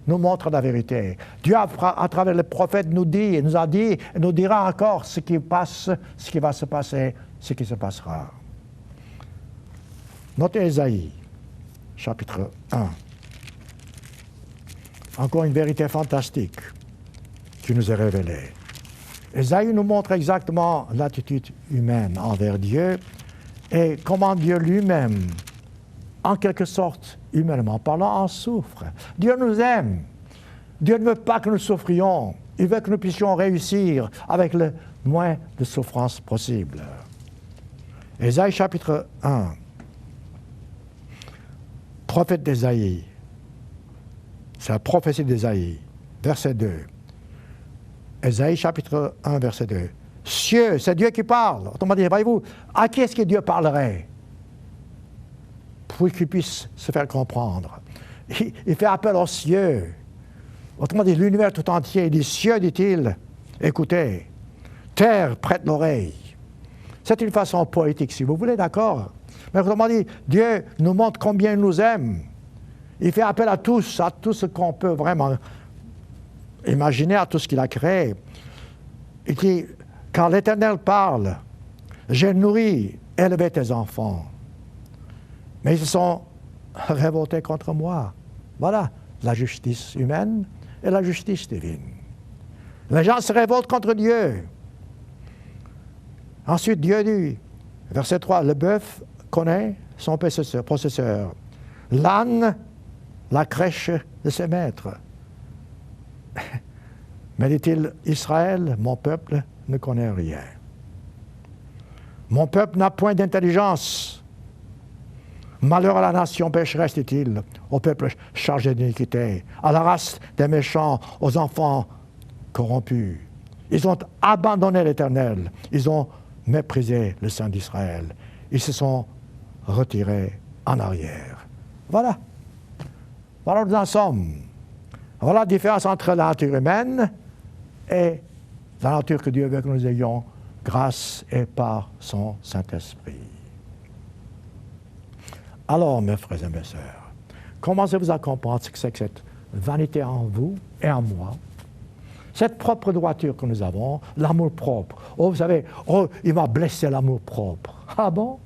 nous montre la vérité. Dieu, à travers les prophètes, nous dit, nous a dit, et nous dira encore ce qui va se passer, ce qui se passera. Notez Ésaïe, chapitre 1. Encore une vérité fantastique qui nous est révélée. Ésaïe nous montre exactement l'attitude humaine envers Dieu et comment Dieu lui-même, en quelque sorte, humainement parlant, en souffre. Dieu nous aime. Dieu ne veut pas que nous souffrions. Il veut que nous puissions réussir avec le moins de souffrance possible. Ésaïe chapitre 1. Prophète d'Ésaïe. C'est la prophétie d'Ésaïe, verset 2. Ésaïe chapitre 1, verset 2. Cieux, c'est Dieu qui parle. Autrement dit, voyez-vous, à qui est-ce que Dieu parlerait? Pour qu'il puisse se faire comprendre. Il fait appel aux cieux. Autrement dit, l'univers tout entier. Il dit, cieux, dit-il, écoutez. Terre, prête l'oreille. C'est une façon poétique, si vous voulez, d'accord? Mais autrement dit, Dieu nous montre combien il nous aime. Il fait appel à tout ce qu'on peut vraiment imaginer, à tout ce qu'il a créé. Il dit, quand l'Éternel parle, j'ai nourri, élevé tes enfants, mais ils se sont révoltés contre moi. Voilà la justice humaine et la justice divine. Les gens se révoltent contre Dieu. Ensuite, Dieu dit, verset 3, le bœuf connaît son possesseur. L'âne, la crèche de ses maîtres. Mais dit-il, Israël, mon peuple, ne connaît rien. Mon peuple n'a point d'intelligence. Malheur à la nation pécheresse, dit-il, au peuple chargé d'iniquité, à la race des méchants, aux enfants corrompus. Ils ont abandonné l'Éternel. Ils ont méprisé le Saint d'Israël. Ils se sont retirés en arrière. Voilà. Voilà où nous en sommes. Voilà la différence entre la nature humaine et la nature que Dieu veut que nous ayons grâce et par son Saint-Esprit. Alors, mes frères et mes sœurs, commencez-vous à comprendre ce que c'est que cette vanité en vous et en moi, cette propre droiture que nous avons, l'amour propre. Oh, vous savez, oh, il m'a blessé l'amour propre. Ah bon?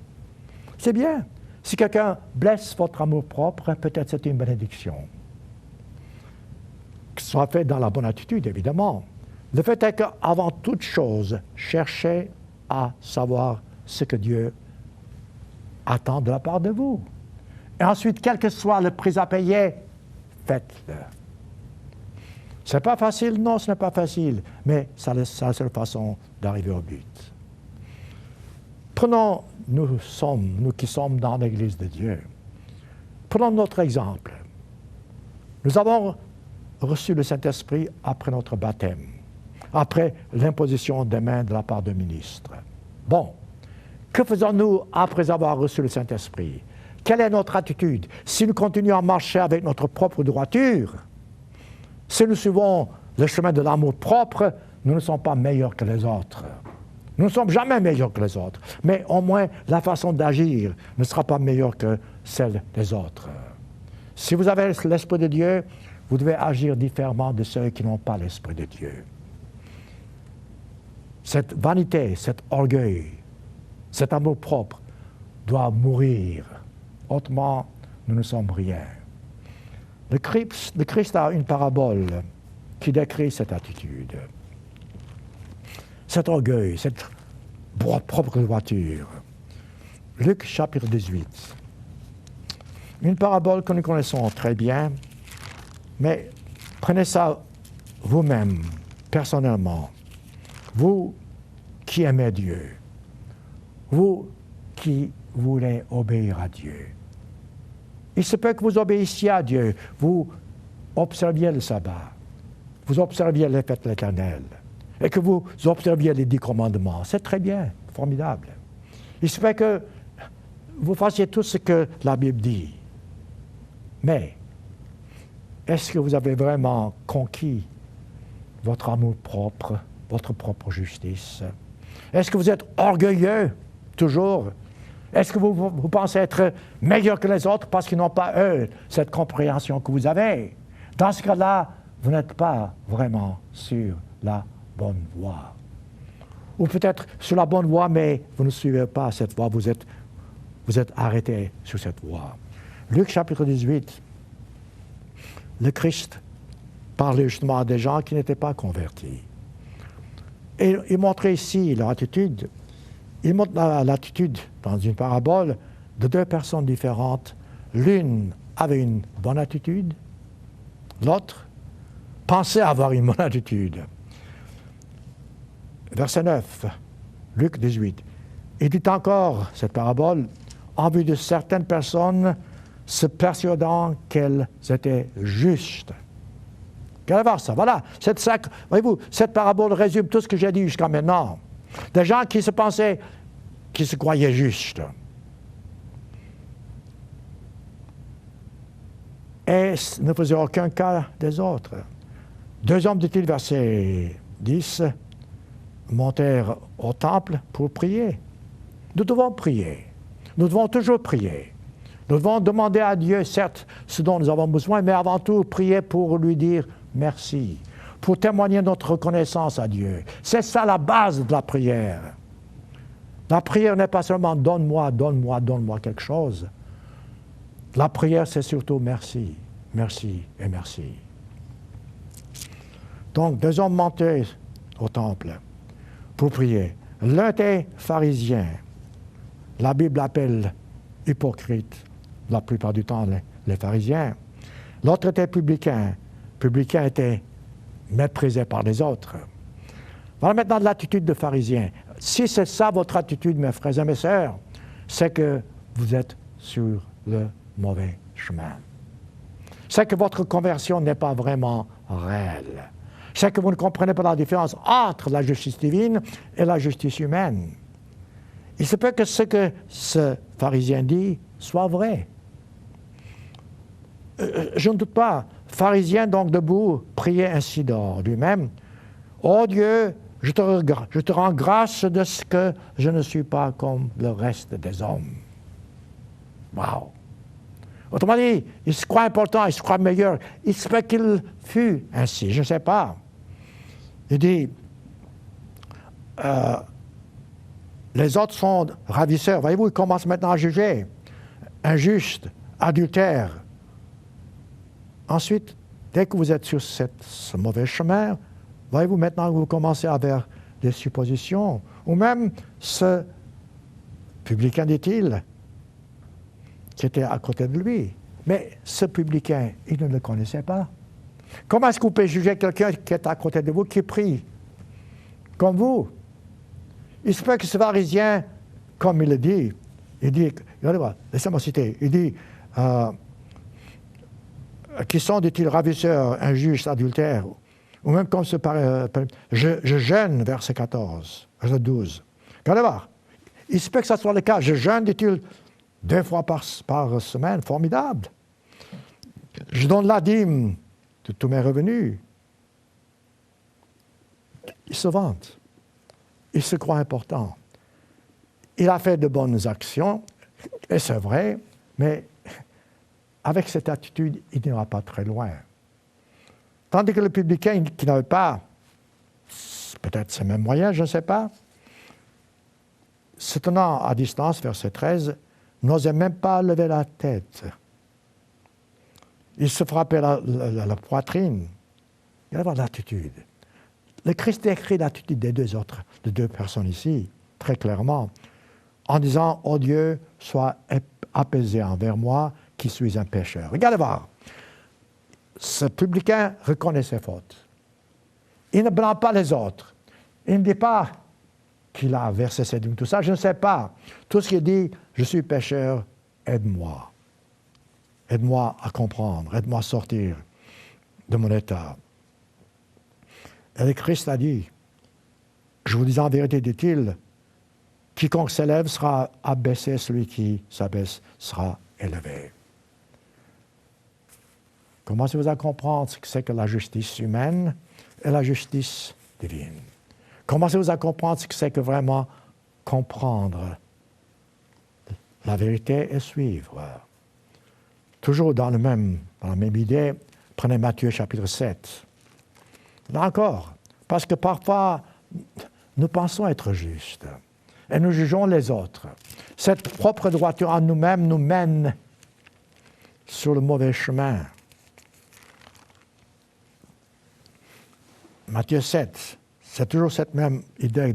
C'est bien. Si quelqu'un blesse votre amour propre, peut-être c'est une bénédiction. Que ce soit fait dans la bonne attitude, évidemment. Le fait est qu'avant toute chose, cherchez à savoir ce que Dieu attend de la part de vous. Et ensuite, quel que soit le prix à payer, faites-le. Ce n'est pas facile, non, ce n'est pas facile, mais c'est la seule façon d'arriver au but. Prenons, nous qui sommes dans l'Église de Dieu, prenons notre exemple. Nous avons reçu le Saint-Esprit après notre baptême, après l'imposition des mains de la part de ministres. Bon, que faisons-nous après avoir reçu le Saint-Esprit? Quelle est notre attitude? Si nous continuons à marcher avec notre propre droiture, si nous suivons le chemin de l'amour propre, nous ne sommes pas meilleurs que les autres. Nous ne sommes jamais meilleurs que les autres, mais au moins la façon d'agir ne sera pas meilleure que celle des autres. Si vous avez l'Esprit de Dieu, vous devez agir différemment de ceux qui n'ont pas l'Esprit de Dieu. Cette vanité, cet orgueil, cet amour propre doit mourir. Autrement, nous ne sommes rien. Le Christ a une parabole qui décrit cette attitude. Cet orgueil, cette propre droiture. Luc chapitre 18. Une parabole que nous connaissons très bien, mais prenez ça vous-même, personnellement. Vous qui aimez Dieu, vous qui voulez obéir à Dieu. Il se peut que vous obéissiez à Dieu, vous observiez le sabbat, vous observiez les fêtes de l'Éternel, et que vous observiez les 10 commandements. C'est très bien, formidable. Il se peut que vous fassiez tout ce que la Bible dit. Mais, est-ce que vous avez vraiment conquis votre amour propre, votre propre justice? Est-ce que vous êtes orgueilleux, toujours? Est-ce que vous pensez être meilleur que les autres parce qu'ils n'ont pas, eux, cette compréhension que vous avez? Dans ce cas-là, vous n'êtes pas vraiment sur la bonne voie. Ou peut-être sur la bonne voie, mais vous ne suivez pas cette voie, vous êtes arrêté sur cette voie. Luc chapitre 18, le Christ parlait justement à des gens qui n'étaient pas convertis. Et il montrait ici leur attitude. Il montre l'attitude, dans une parabole, de 2 personnes différentes. L'une avait une bonne attitude, l'autre pensait avoir une bonne attitude. Verset 9, Luc 18. Il dit encore, cette parabole, en vue de certaines personnes se persuadant qu'elles étaient justes. Qu'elle voir ça, voilà. Voyez-vous, cette parabole résume tout ce que j'ai dit jusqu'à maintenant. Des gens qui se croyaient justes. Et ne faisaient aucun cas des autres. 2 hommes, dit-il, verset 10, montèrent au temple pour prier. Nous devons prier. Nous devons toujours prier. Nous devons demander à Dieu, certes, ce dont nous avons besoin, mais avant tout, prier pour lui dire merci, pour témoigner notre reconnaissance à Dieu. C'est ça la base de la prière. La prière n'est pas seulement donne-moi, donne-moi, donne-moi quelque chose. La prière, c'est surtout merci, merci et merci. Donc, deux hommes montaient au temple pour prier. L'un était pharisien. La Bible appelle hypocrite la plupart du temps les pharisiens. L'autre était publicain. Publicain était méprisé par les autres. Voilà maintenant l'attitude de pharisien. Si c'est ça votre attitude, mes frères et mes sœurs, c'est que vous êtes sur le mauvais chemin. C'est que votre conversion n'est pas vraiment réelle. C'est que vous ne comprenez pas la différence entre la justice divine et la justice humaine. Il se peut que ce pharisien dit soit vrai. Je ne doute pas. Pharisien donc debout, priait ainsi dehors lui-même. Ô Dieu, je te rends grâce de ce que je ne suis pas comme le reste des hommes. Wow! Autrement dit, il se croit important, il se croit meilleur. Il se peut qu'il fût ainsi, je ne sais pas. Il dit, les autres sont ravisseurs. Voyez-vous, il commence maintenant à juger. Injuste, adultère. Ensuite, dès que vous êtes sur ce mauvais chemin, voyez-vous, maintenant vous commencez à faire des suppositions. Ou même ce publicain, dit-il, qui était à côté de lui. Mais ce publicain, il ne le connaissait pas. Comment est-ce que vous pouvez juger quelqu'un qui est à côté de vous, qui prie comme vous? Il se peut que ce pharisien, comme il le dit, laissez-moi citer, il dit, qui sont, dit-il, ravisseurs, injustes, adultères, ou même comme ce je jeûne, verset 14, verset 12. Regardez voir. Il se peut que ça soit le cas. Je jeûne, dit-il, 2 fois par semaine, formidable. Je donne la dîme de tous mes revenus. Il se vante. Il se croit important. Il a fait de bonnes actions, et c'est vrai, mais avec cette attitude, il n'ira pas très loin. Tandis que le publicain qui n'avait pas, peut-être ses mêmes moyens, je ne sais pas, se tenant à distance, verset 13, n'osait même pas lever la tête. Il se frappait la poitrine. Il y avait l'attitude. Le Christ décrit l'attitude des deux personnes ici, très clairement, en disant « Ô Dieu, sois apaisé envers moi, qui suis un pécheur. » Regardez voir. Ce publicain reconnaît ses fautes. Il ne blâme pas les autres. Il ne dit pas qu'il a versé ses dîmes, tout ça, je ne sais pas. Tout ce qu'il dit, je suis pécheur, aide-moi. Aide-moi à comprendre, aide-moi à sortir de mon état. Et le Christ a dit, je vous dis en vérité, dit-il, quiconque s'élève sera abaissé, celui qui s'abaisse sera élevé. Commencez-vous à comprendre ce que c'est que la justice humaine et la justice divine. Commencez-vous à comprendre ce que c'est que vraiment comprendre la vérité et suivre. Toujours dans la même idée, prenez Matthieu chapitre 7. Là encore, parce que parfois, nous pensons être justes et nous jugeons les autres. Cette propre droiture en nous-mêmes nous mène sur le mauvais chemin. Matthieu 7, c'est toujours cette même idée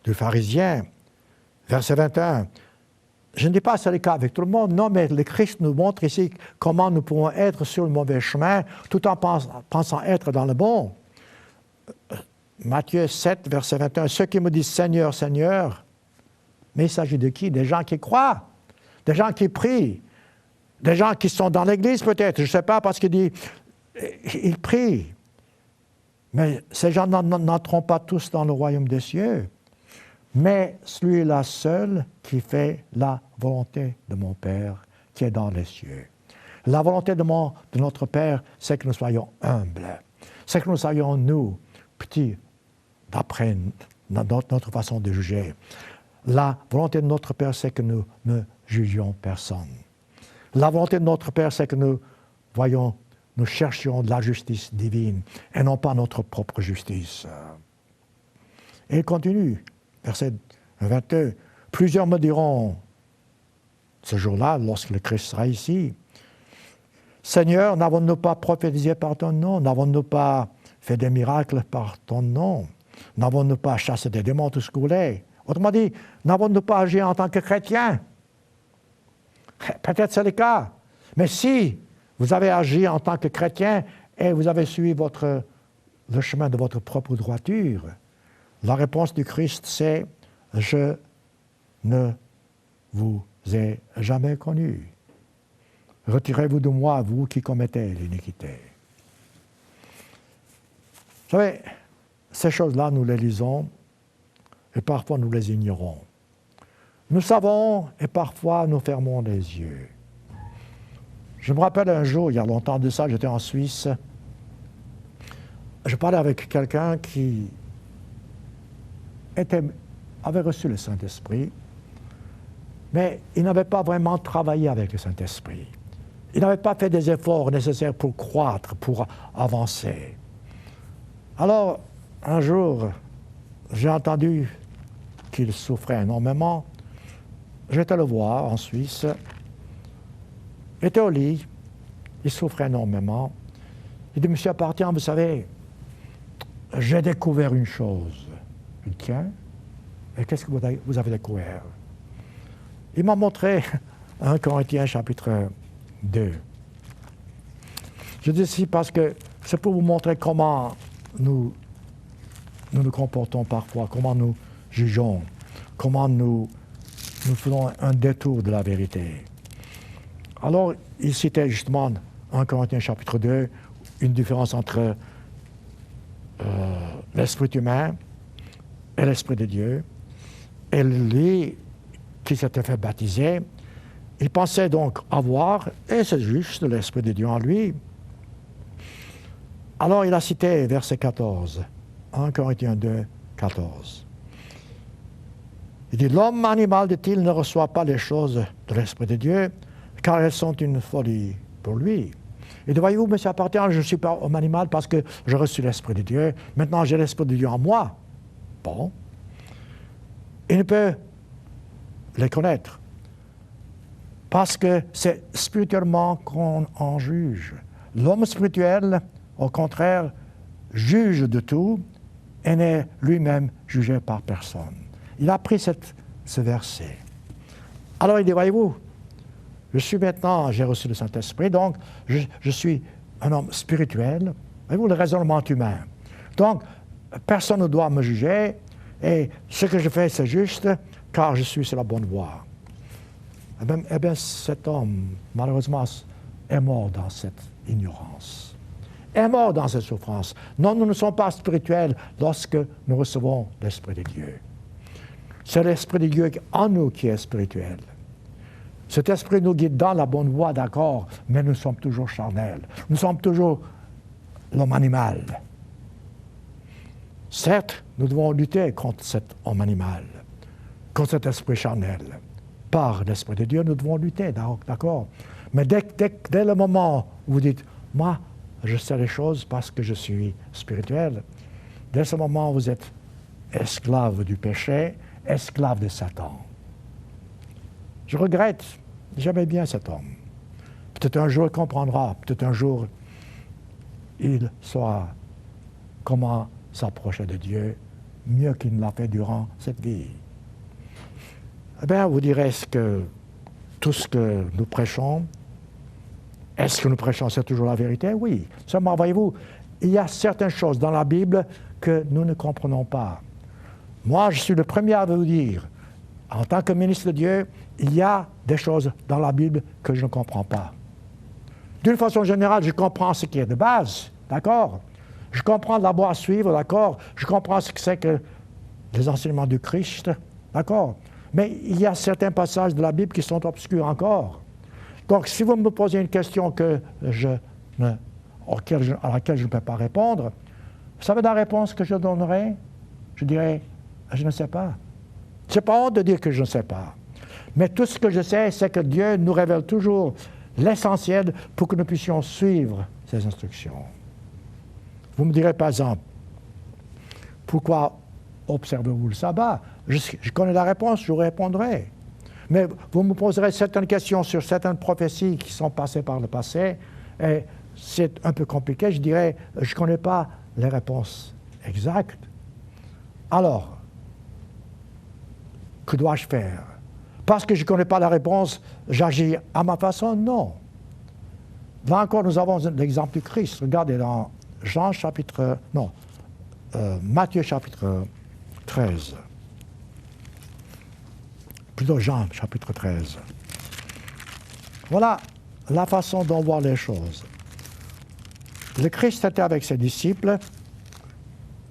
du pharisien. Verset 21. Je ne dis pas que c'est le cas avec tout le monde, non, mais le Christ nous montre ici comment nous pouvons être sur le mauvais chemin tout en pensant être dans le bon. Matthieu 7, verset 21. Ceux qui me disent Seigneur, Seigneur, mais il s'agit de qui? Des gens qui croient, des gens qui prient, des gens qui sont dans l'Église peut-être, je ne sais pas, parce qu'il dit, ils prient. Mais ces gens n'entreront pas tous dans le royaume des cieux. Mais celui-là seul qui fait la volonté de mon Père qui est dans les cieux. La volonté de notre Père, c'est que nous soyons humbles. C'est que nous soyons, nous, petits, d'après notre façon de juger. La volonté de notre Père, c'est que nous ne jugions personne. La volonté de notre Père, c'est que nous cherchions de la justice divine et non pas notre propre justice. Et il continue, verset 22. Plusieurs me diront, ce jour-là, lorsque le Christ sera ici, Seigneur, n'avons-nous pas prophétisé par ton nom? N'avons-nous pas fait des miracles par ton nom? N'avons-nous pas chassé des démons, tout ce que vous voulez? Autrement dit, n'avons-nous pas agi en tant que chrétiens? Peut-être c'est le cas. Mais si vous avez agi en tant que chrétien et vous avez suivi le chemin de votre propre droiture, la réponse du Christ, c'est « Je ne vous ai jamais connu. Retirez-vous de moi, vous qui commettez l'iniquité. » Vous savez, ces choses-là, nous les lisons et parfois nous les ignorons. Nous savons et parfois nous fermons les yeux. Je me rappelle un jour, il y a longtemps de ça, j'étais en Suisse. Je parlais avec quelqu'un qui avait reçu le Saint-Esprit, mais il n'avait pas vraiment travaillé avec le Saint-Esprit. Il n'avait pas fait des efforts nécessaires pour croître, pour avancer. Alors, un jour, j'ai entendu qu'il souffrait énormément. J'étais le voir en Suisse. Il était au lit. Il souffrait énormément. Il dit, Monsieur Apartian, vous savez, j'ai découvert une chose. Je dis, tiens, et qu'est-ce que vous avez découvert? Il m'a montré 1 Corinthiens chapitre 2. Je dis ceci parce que c'est pour vous montrer comment nous nous comportons parfois, comment nous jugeons, comment nous faisons un détour de la vérité. Alors, il citait justement 1 Corinthiens chapitre 2, une différence entre l'esprit humain et l'esprit de Dieu. Et lui, qui s'était fait baptiser, il pensait donc avoir, et c'est juste, l'esprit de Dieu en lui. Alors, il a cité verset 14, 1 Corinthiens 2, 14. Il dit, l'homme animal, dit-il, ne reçoit pas les choses de l'Esprit de Dieu, car elles sont une folie pour lui. Et voyez-vous, monsieur Apartian, je ne suis pas homme animal parce que j'ai reçu l'Esprit de Dieu. Maintenant, j'ai l'Esprit de Dieu en moi. Bon. Il ne peut les connaître. Parce que c'est spirituellement qu'on en juge. L'homme spirituel, au contraire, juge de tout et n'est lui-même jugé par personne. Il a pris ce verset. Alors il dit, voyez-vous, je suis maintenant, j'ai reçu le Saint-Esprit, donc je suis un homme spirituel. Voyez-vous, le raisonnement humain. Donc, personne ne doit me juger, et ce que je fais, c'est juste, car je suis sur la bonne voie. Eh bien, cet homme, malheureusement, est mort dans cette ignorance. Est mort dans cette souffrance. Non, nous ne sommes pas spirituels lorsque nous recevons l'Esprit de Dieu. C'est l'Esprit de Dieu en nous qui est spirituel. Cet Esprit nous guide dans la bonne voie, d'accord, mais nous sommes toujours charnels. Nous sommes toujours l'homme animal. Certes, nous devons lutter contre cet homme animal, contre cet esprit charnel. Par l'Esprit de Dieu, nous devons lutter, d'accord. Mais dès le moment où vous dites, moi, je sais les choses parce que je suis spirituel, dès ce moment, vous êtes esclave du péché, esclave de Satan. Je regrette, j'aimais bien cet homme. Peut-être un jour il comprendra, peut-être un jour il saura comment s'approcher de Dieu mieux qu'il ne l'a fait durant cette vie. Eh bien, vous direz, est-ce que tout ce que nous prêchons, est-ce que nous prêchons, c'est toujours la vérité? Oui. Seulement, voyez-vous, il y a certaines choses dans la Bible que nous ne comprenons pas. Moi, je suis le premier à vous dire, en tant que ministre de Dieu, il y a des choses dans la Bible que je ne comprends pas. D'une façon générale, je comprends ce qui est de base, d'accord? Je comprends la voie à suivre, d'accord? Je comprends ce que c'est que les enseignements du Christ, d'accord? Mais il y a certains passages de la Bible qui sont obscurs encore. Donc, si vous me posez une question à laquelle je ne peux pas répondre, vous savez la réponse que je donnerai? Je dirais, je ne sais pas. Ce n'est pas honte de dire que je ne sais pas. Mais tout ce que je sais, c'est que Dieu nous révèle toujours l'essentiel pour que nous puissions suivre ces instructions. Vous me direz par exemple, pourquoi observez-vous le sabbat? Je connais la réponse, je vous répondrai. Mais vous me poserez certaines questions sur certaines prophéties qui sont passées par le passé, et c'est un peu compliqué. Je dirais, je ne connais pas les réponses exactes. Alors, que dois-je faire? Parce que je ne connais pas la réponse, j'agis à ma façon? Non. Là encore, nous avons l'exemple du Christ. Regardez dans Matthieu chapitre 13. Plutôt Jean chapitre 13. Voilà la façon dont voir les choses. Le Christ était avec ses disciples.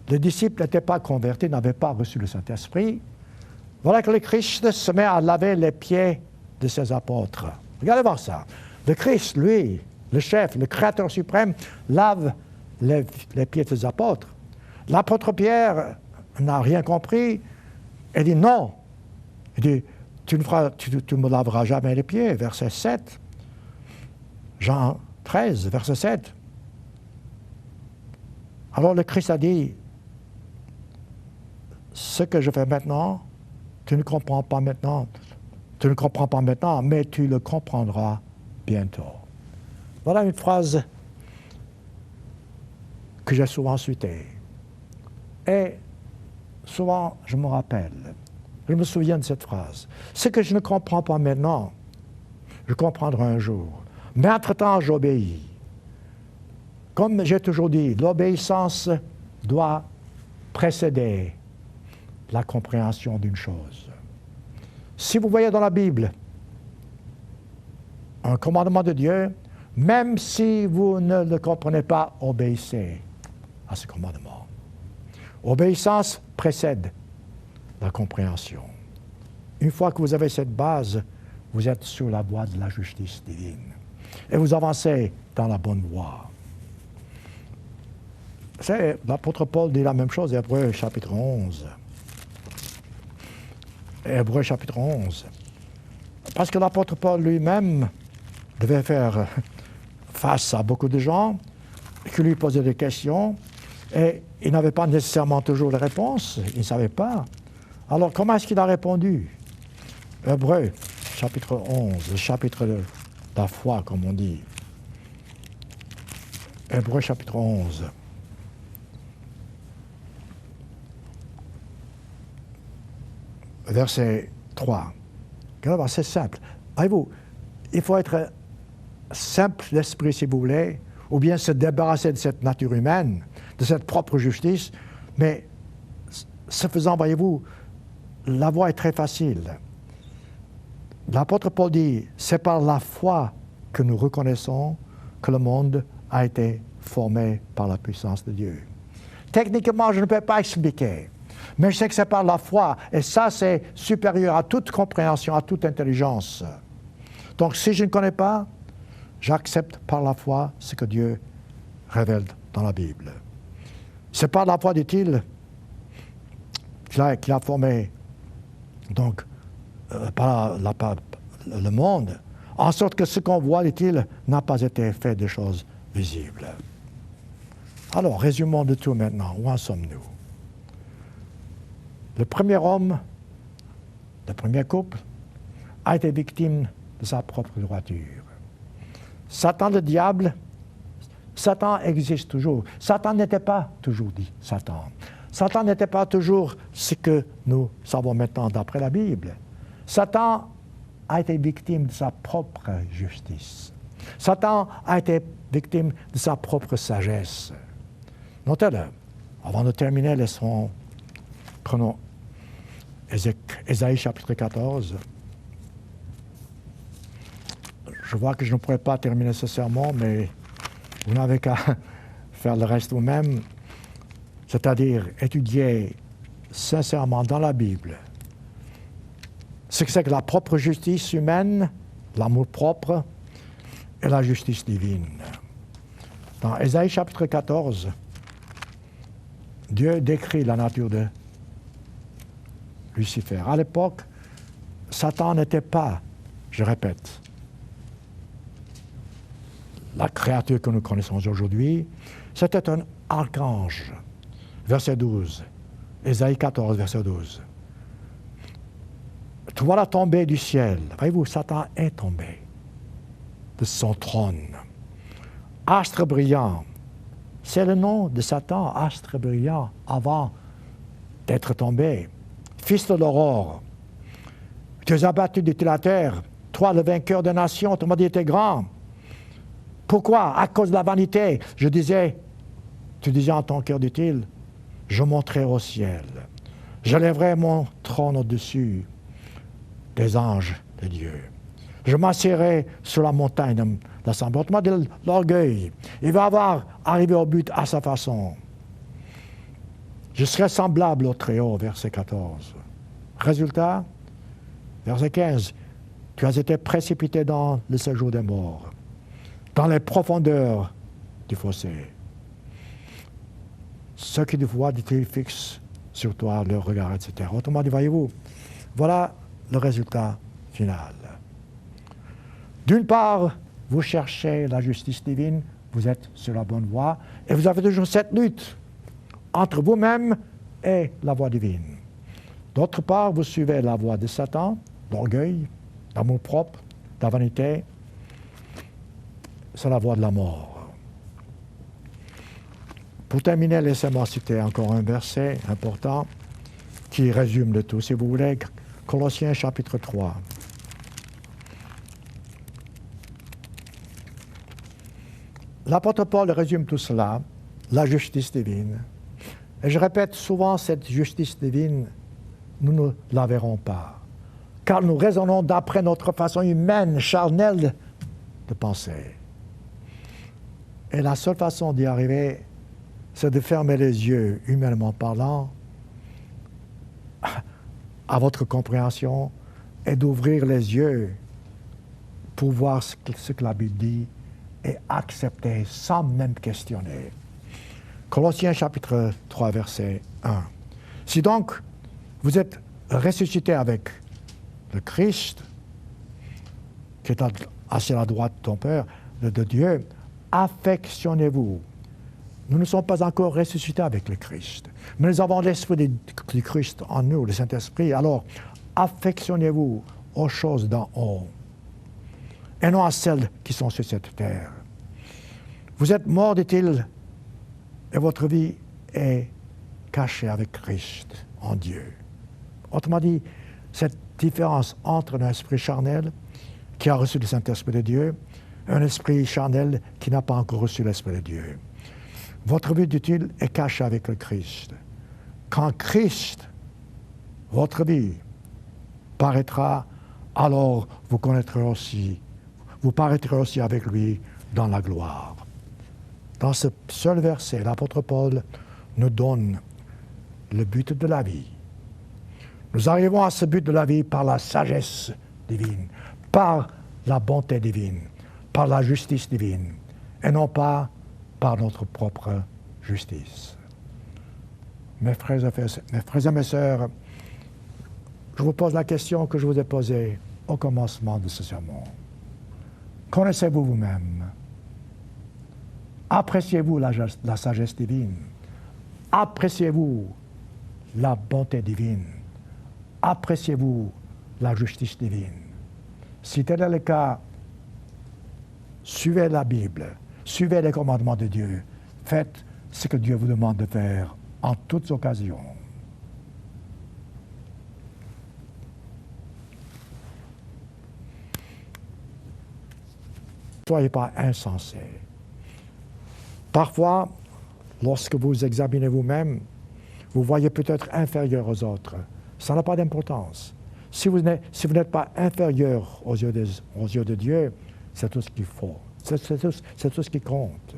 Les disciples n'étaient pas convertis, n'avaient pas reçu le Saint-Esprit. Voilà que le Christ se met à laver les pieds de ses apôtres. Regardez voir ça. Le Christ, lui, le chef, le Créateur suprême, lave les pieds de ses apôtres. L'apôtre Pierre n'a rien compris et dit non. Il dit, tu ne me laveras jamais les pieds, verset 7. Jean 13, verset 7. Alors le Christ a dit, ce que je fais maintenant, tu ne comprends pas maintenant, mais tu le comprendras bientôt. Voilà une phrase que j'ai souvent citée. Et souvent, je me rappelle, je me souviens de cette phrase. Ce que je ne comprends pas maintenant, je comprendrai un jour. Mais entre-temps, j'obéis. Comme j'ai toujours dit, l'obéissance doit précéder la compréhension d'une chose. Si vous voyez dans la Bible un commandement de Dieu, même si vous ne le comprenez pas, obéissez à ce commandement. Obéissance précède la compréhension. Une fois que vous avez cette base, vous êtes sur la voie de la justice divine. Et vous avancez dans la bonne voie. L'apôtre Paul dit la même chose, Hébreux chapitre 11. Hébreux chapitre 11. Parce que l'apôtre Paul lui-même devait faire face à beaucoup de gens qui lui posaient des questions et il n'avait pas nécessairement toujours les réponses, il ne savait pas. Alors comment est-ce qu'il a répondu? Hébreux chapitre 11, le chapitre de la foi, comme on dit. Hébreux chapitre 11. Verset 3. C'est simple. Voyez-vous, il faut être simple d'esprit, si vous voulez, ou bien se débarrasser de cette nature humaine, de cette propre justice, mais ce faisant, voyez-vous, la voie est très facile. L'apôtre Paul dit, c'est par la foi que nous reconnaissons que le monde a été formé par la puissance de Dieu. Techniquement, je ne peux pas expliquer, mais je sais que c'est par la foi, et ça, c'est supérieur à toute compréhension, à toute intelligence. Donc, si je ne connais pas, j'accepte par la foi ce que Dieu révèle dans la Bible. C'est par la foi, dit-il, qu'il a formé donc, par le monde, en sorte que ce qu'on voit, dit-il, n'a pas été fait de choses visibles. Alors, résumons de tout maintenant. Où en sommes-nous? Le premier homme, le premier couple, a été victime de sa propre droiture. Satan, le diable, Satan existe toujours. Satan n'était pas toujours dit Satan. Satan n'était pas toujours ce que nous savons maintenant d'après la Bible. Satan a été victime de sa propre justice. Satan a été victime de sa propre sagesse. Notez-le. Avant de terminer, prenons Ésaïe chapitre 14. Je vois que je ne pourrais pas terminer ce sermon, mais vous n'avez qu'à faire le reste vous-même, c'est-à-dire étudier sincèrement dans la Bible ce que c'est que la propre justice humaine, l'amour propre et la justice divine. Dans Ésaïe chapitre 14, Dieu décrit la nature de Lucifer. À l'époque, Satan n'était pas, je répète, la créature que nous connaissons aujourd'hui, c'était un archange. Verset 12. Ésaïe 14, verset 12. Tu vois la tombée du ciel. Voyez-vous, Satan est tombé de son trône. Astre brillant. C'est le nom de Satan, astre brillant, avant d'être tombé. Fils de l'aurore. Tu es abattu de la terre. Toi, le vainqueur des nations, ton mari était grand. Pourquoi? À cause de la vanité. Tu disais en ton cœur, dit-il, je monterai au ciel. Je lèverai mon trône au-dessus des anges de Dieu. Je m'assierai sur la montagne de l'assemblée. Autrement dit, l'orgueil. Il va avoir arrivé au but à sa façon. Je serai semblable au Très-Haut, verset 14. Résultat, verset 15. Tu as été précipité dans le séjour des morts, dans les profondeurs du fossé. Ceux qui te voient, dit-il, fixent sur toi leur regard, etc. Autrement dit, voyez-vous, voilà le résultat final. D'une part, vous cherchez la justice divine, vous êtes sur la bonne voie, et vous avez toujours cette lutte entre vous-même et la voie divine. D'autre part, vous suivez la voie de Satan, l'orgueil, l'amour-propre, la vanité. C'est la voie de la mort. Pour terminer, laissez-moi citer encore un verset important qui résume le tout, si vous voulez, Colossiens chapitre 3. L'apôtre Paul résume tout cela, la justice divine. Et je répète souvent, cette justice divine, nous ne la verrons pas, car nous raisonnons d'après notre façon humaine, charnelle de penser. Et la seule façon d'y arriver, c'est de fermer les yeux, humainement parlant, à votre compréhension, et d'ouvrir les yeux pour voir ce que la Bible dit et accepter sans même questionner. Colossiens chapitre 3, verset 1. Si donc vous êtes ressuscité avec le Christ, qui est assis à la droite de ton Père, de Dieu, affectionnez-vous. Nous ne sommes pas encore ressuscités avec le Christ, mais nous avons l'Esprit du Christ en nous, le Saint-Esprit. Alors, affectionnez-vous aux choses d'en haut, et non à celles qui sont sur cette terre. Vous êtes morts, dit-il, et votre vie est cachée avec Christ en Dieu. Autrement dit, cette différence entre un esprit charnel qui a reçu le Saint-Esprit de Dieu et un esprit charnel qui n'a pas encore reçu l'Esprit de Dieu. Votre vie, dit-il, est cachée avec le Christ. Quand Christ, votre vie, paraîtra, alors vous paraîtrez aussi avec lui dans la gloire. Dans ce seul verset, l'apôtre Paul nous donne le but de la vie. Nous arrivons à ce but de la vie par la sagesse divine, par la bonté divine, par la justice divine, et non pas par notre propre justice. Mes frères et mes sœurs, je vous pose la question que je vous ai posée au commencement de ce sermon. Connaissez-vous vous-même? Appréciez-vous la sagesse divine? Appréciez-vous la bonté divine? Appréciez-vous la justice divine? Si tel est le cas, suivez la Bible, suivez les commandements de Dieu, faites ce que Dieu vous demande de faire en toutes occasions. Ne soyez pas insensés. Parfois, lorsque vous examinez vous-même, vous voyez peut-être inférieur aux autres. Ça n'a pas d'importance. Si vous n'êtes pas inférieur aux yeux de Dieu, c'est tout ce qu'il faut. C'est tout ce qui compte.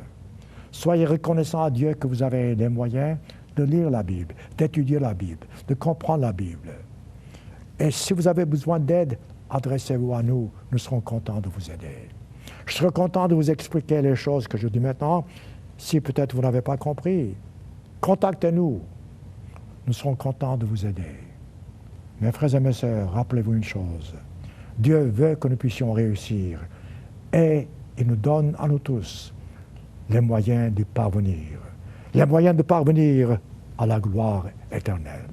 Soyez reconnaissants à Dieu que vous avez les moyens de lire la Bible, d'étudier la Bible, de comprendre la Bible. Et si vous avez besoin d'aide, adressez-vous à nous. Nous serons contents de vous aider. Je serai content de vous expliquer les choses que je dis maintenant. Si peut-être vous n'avez pas compris, contactez-nous. Nous serons contents de vous aider. Mes frères et mes sœurs, rappelez-vous une chose. Dieu veut que nous puissions réussir. Et il nous donne à nous tous les moyens d'y parvenir, les moyens de parvenir à la gloire éternelle.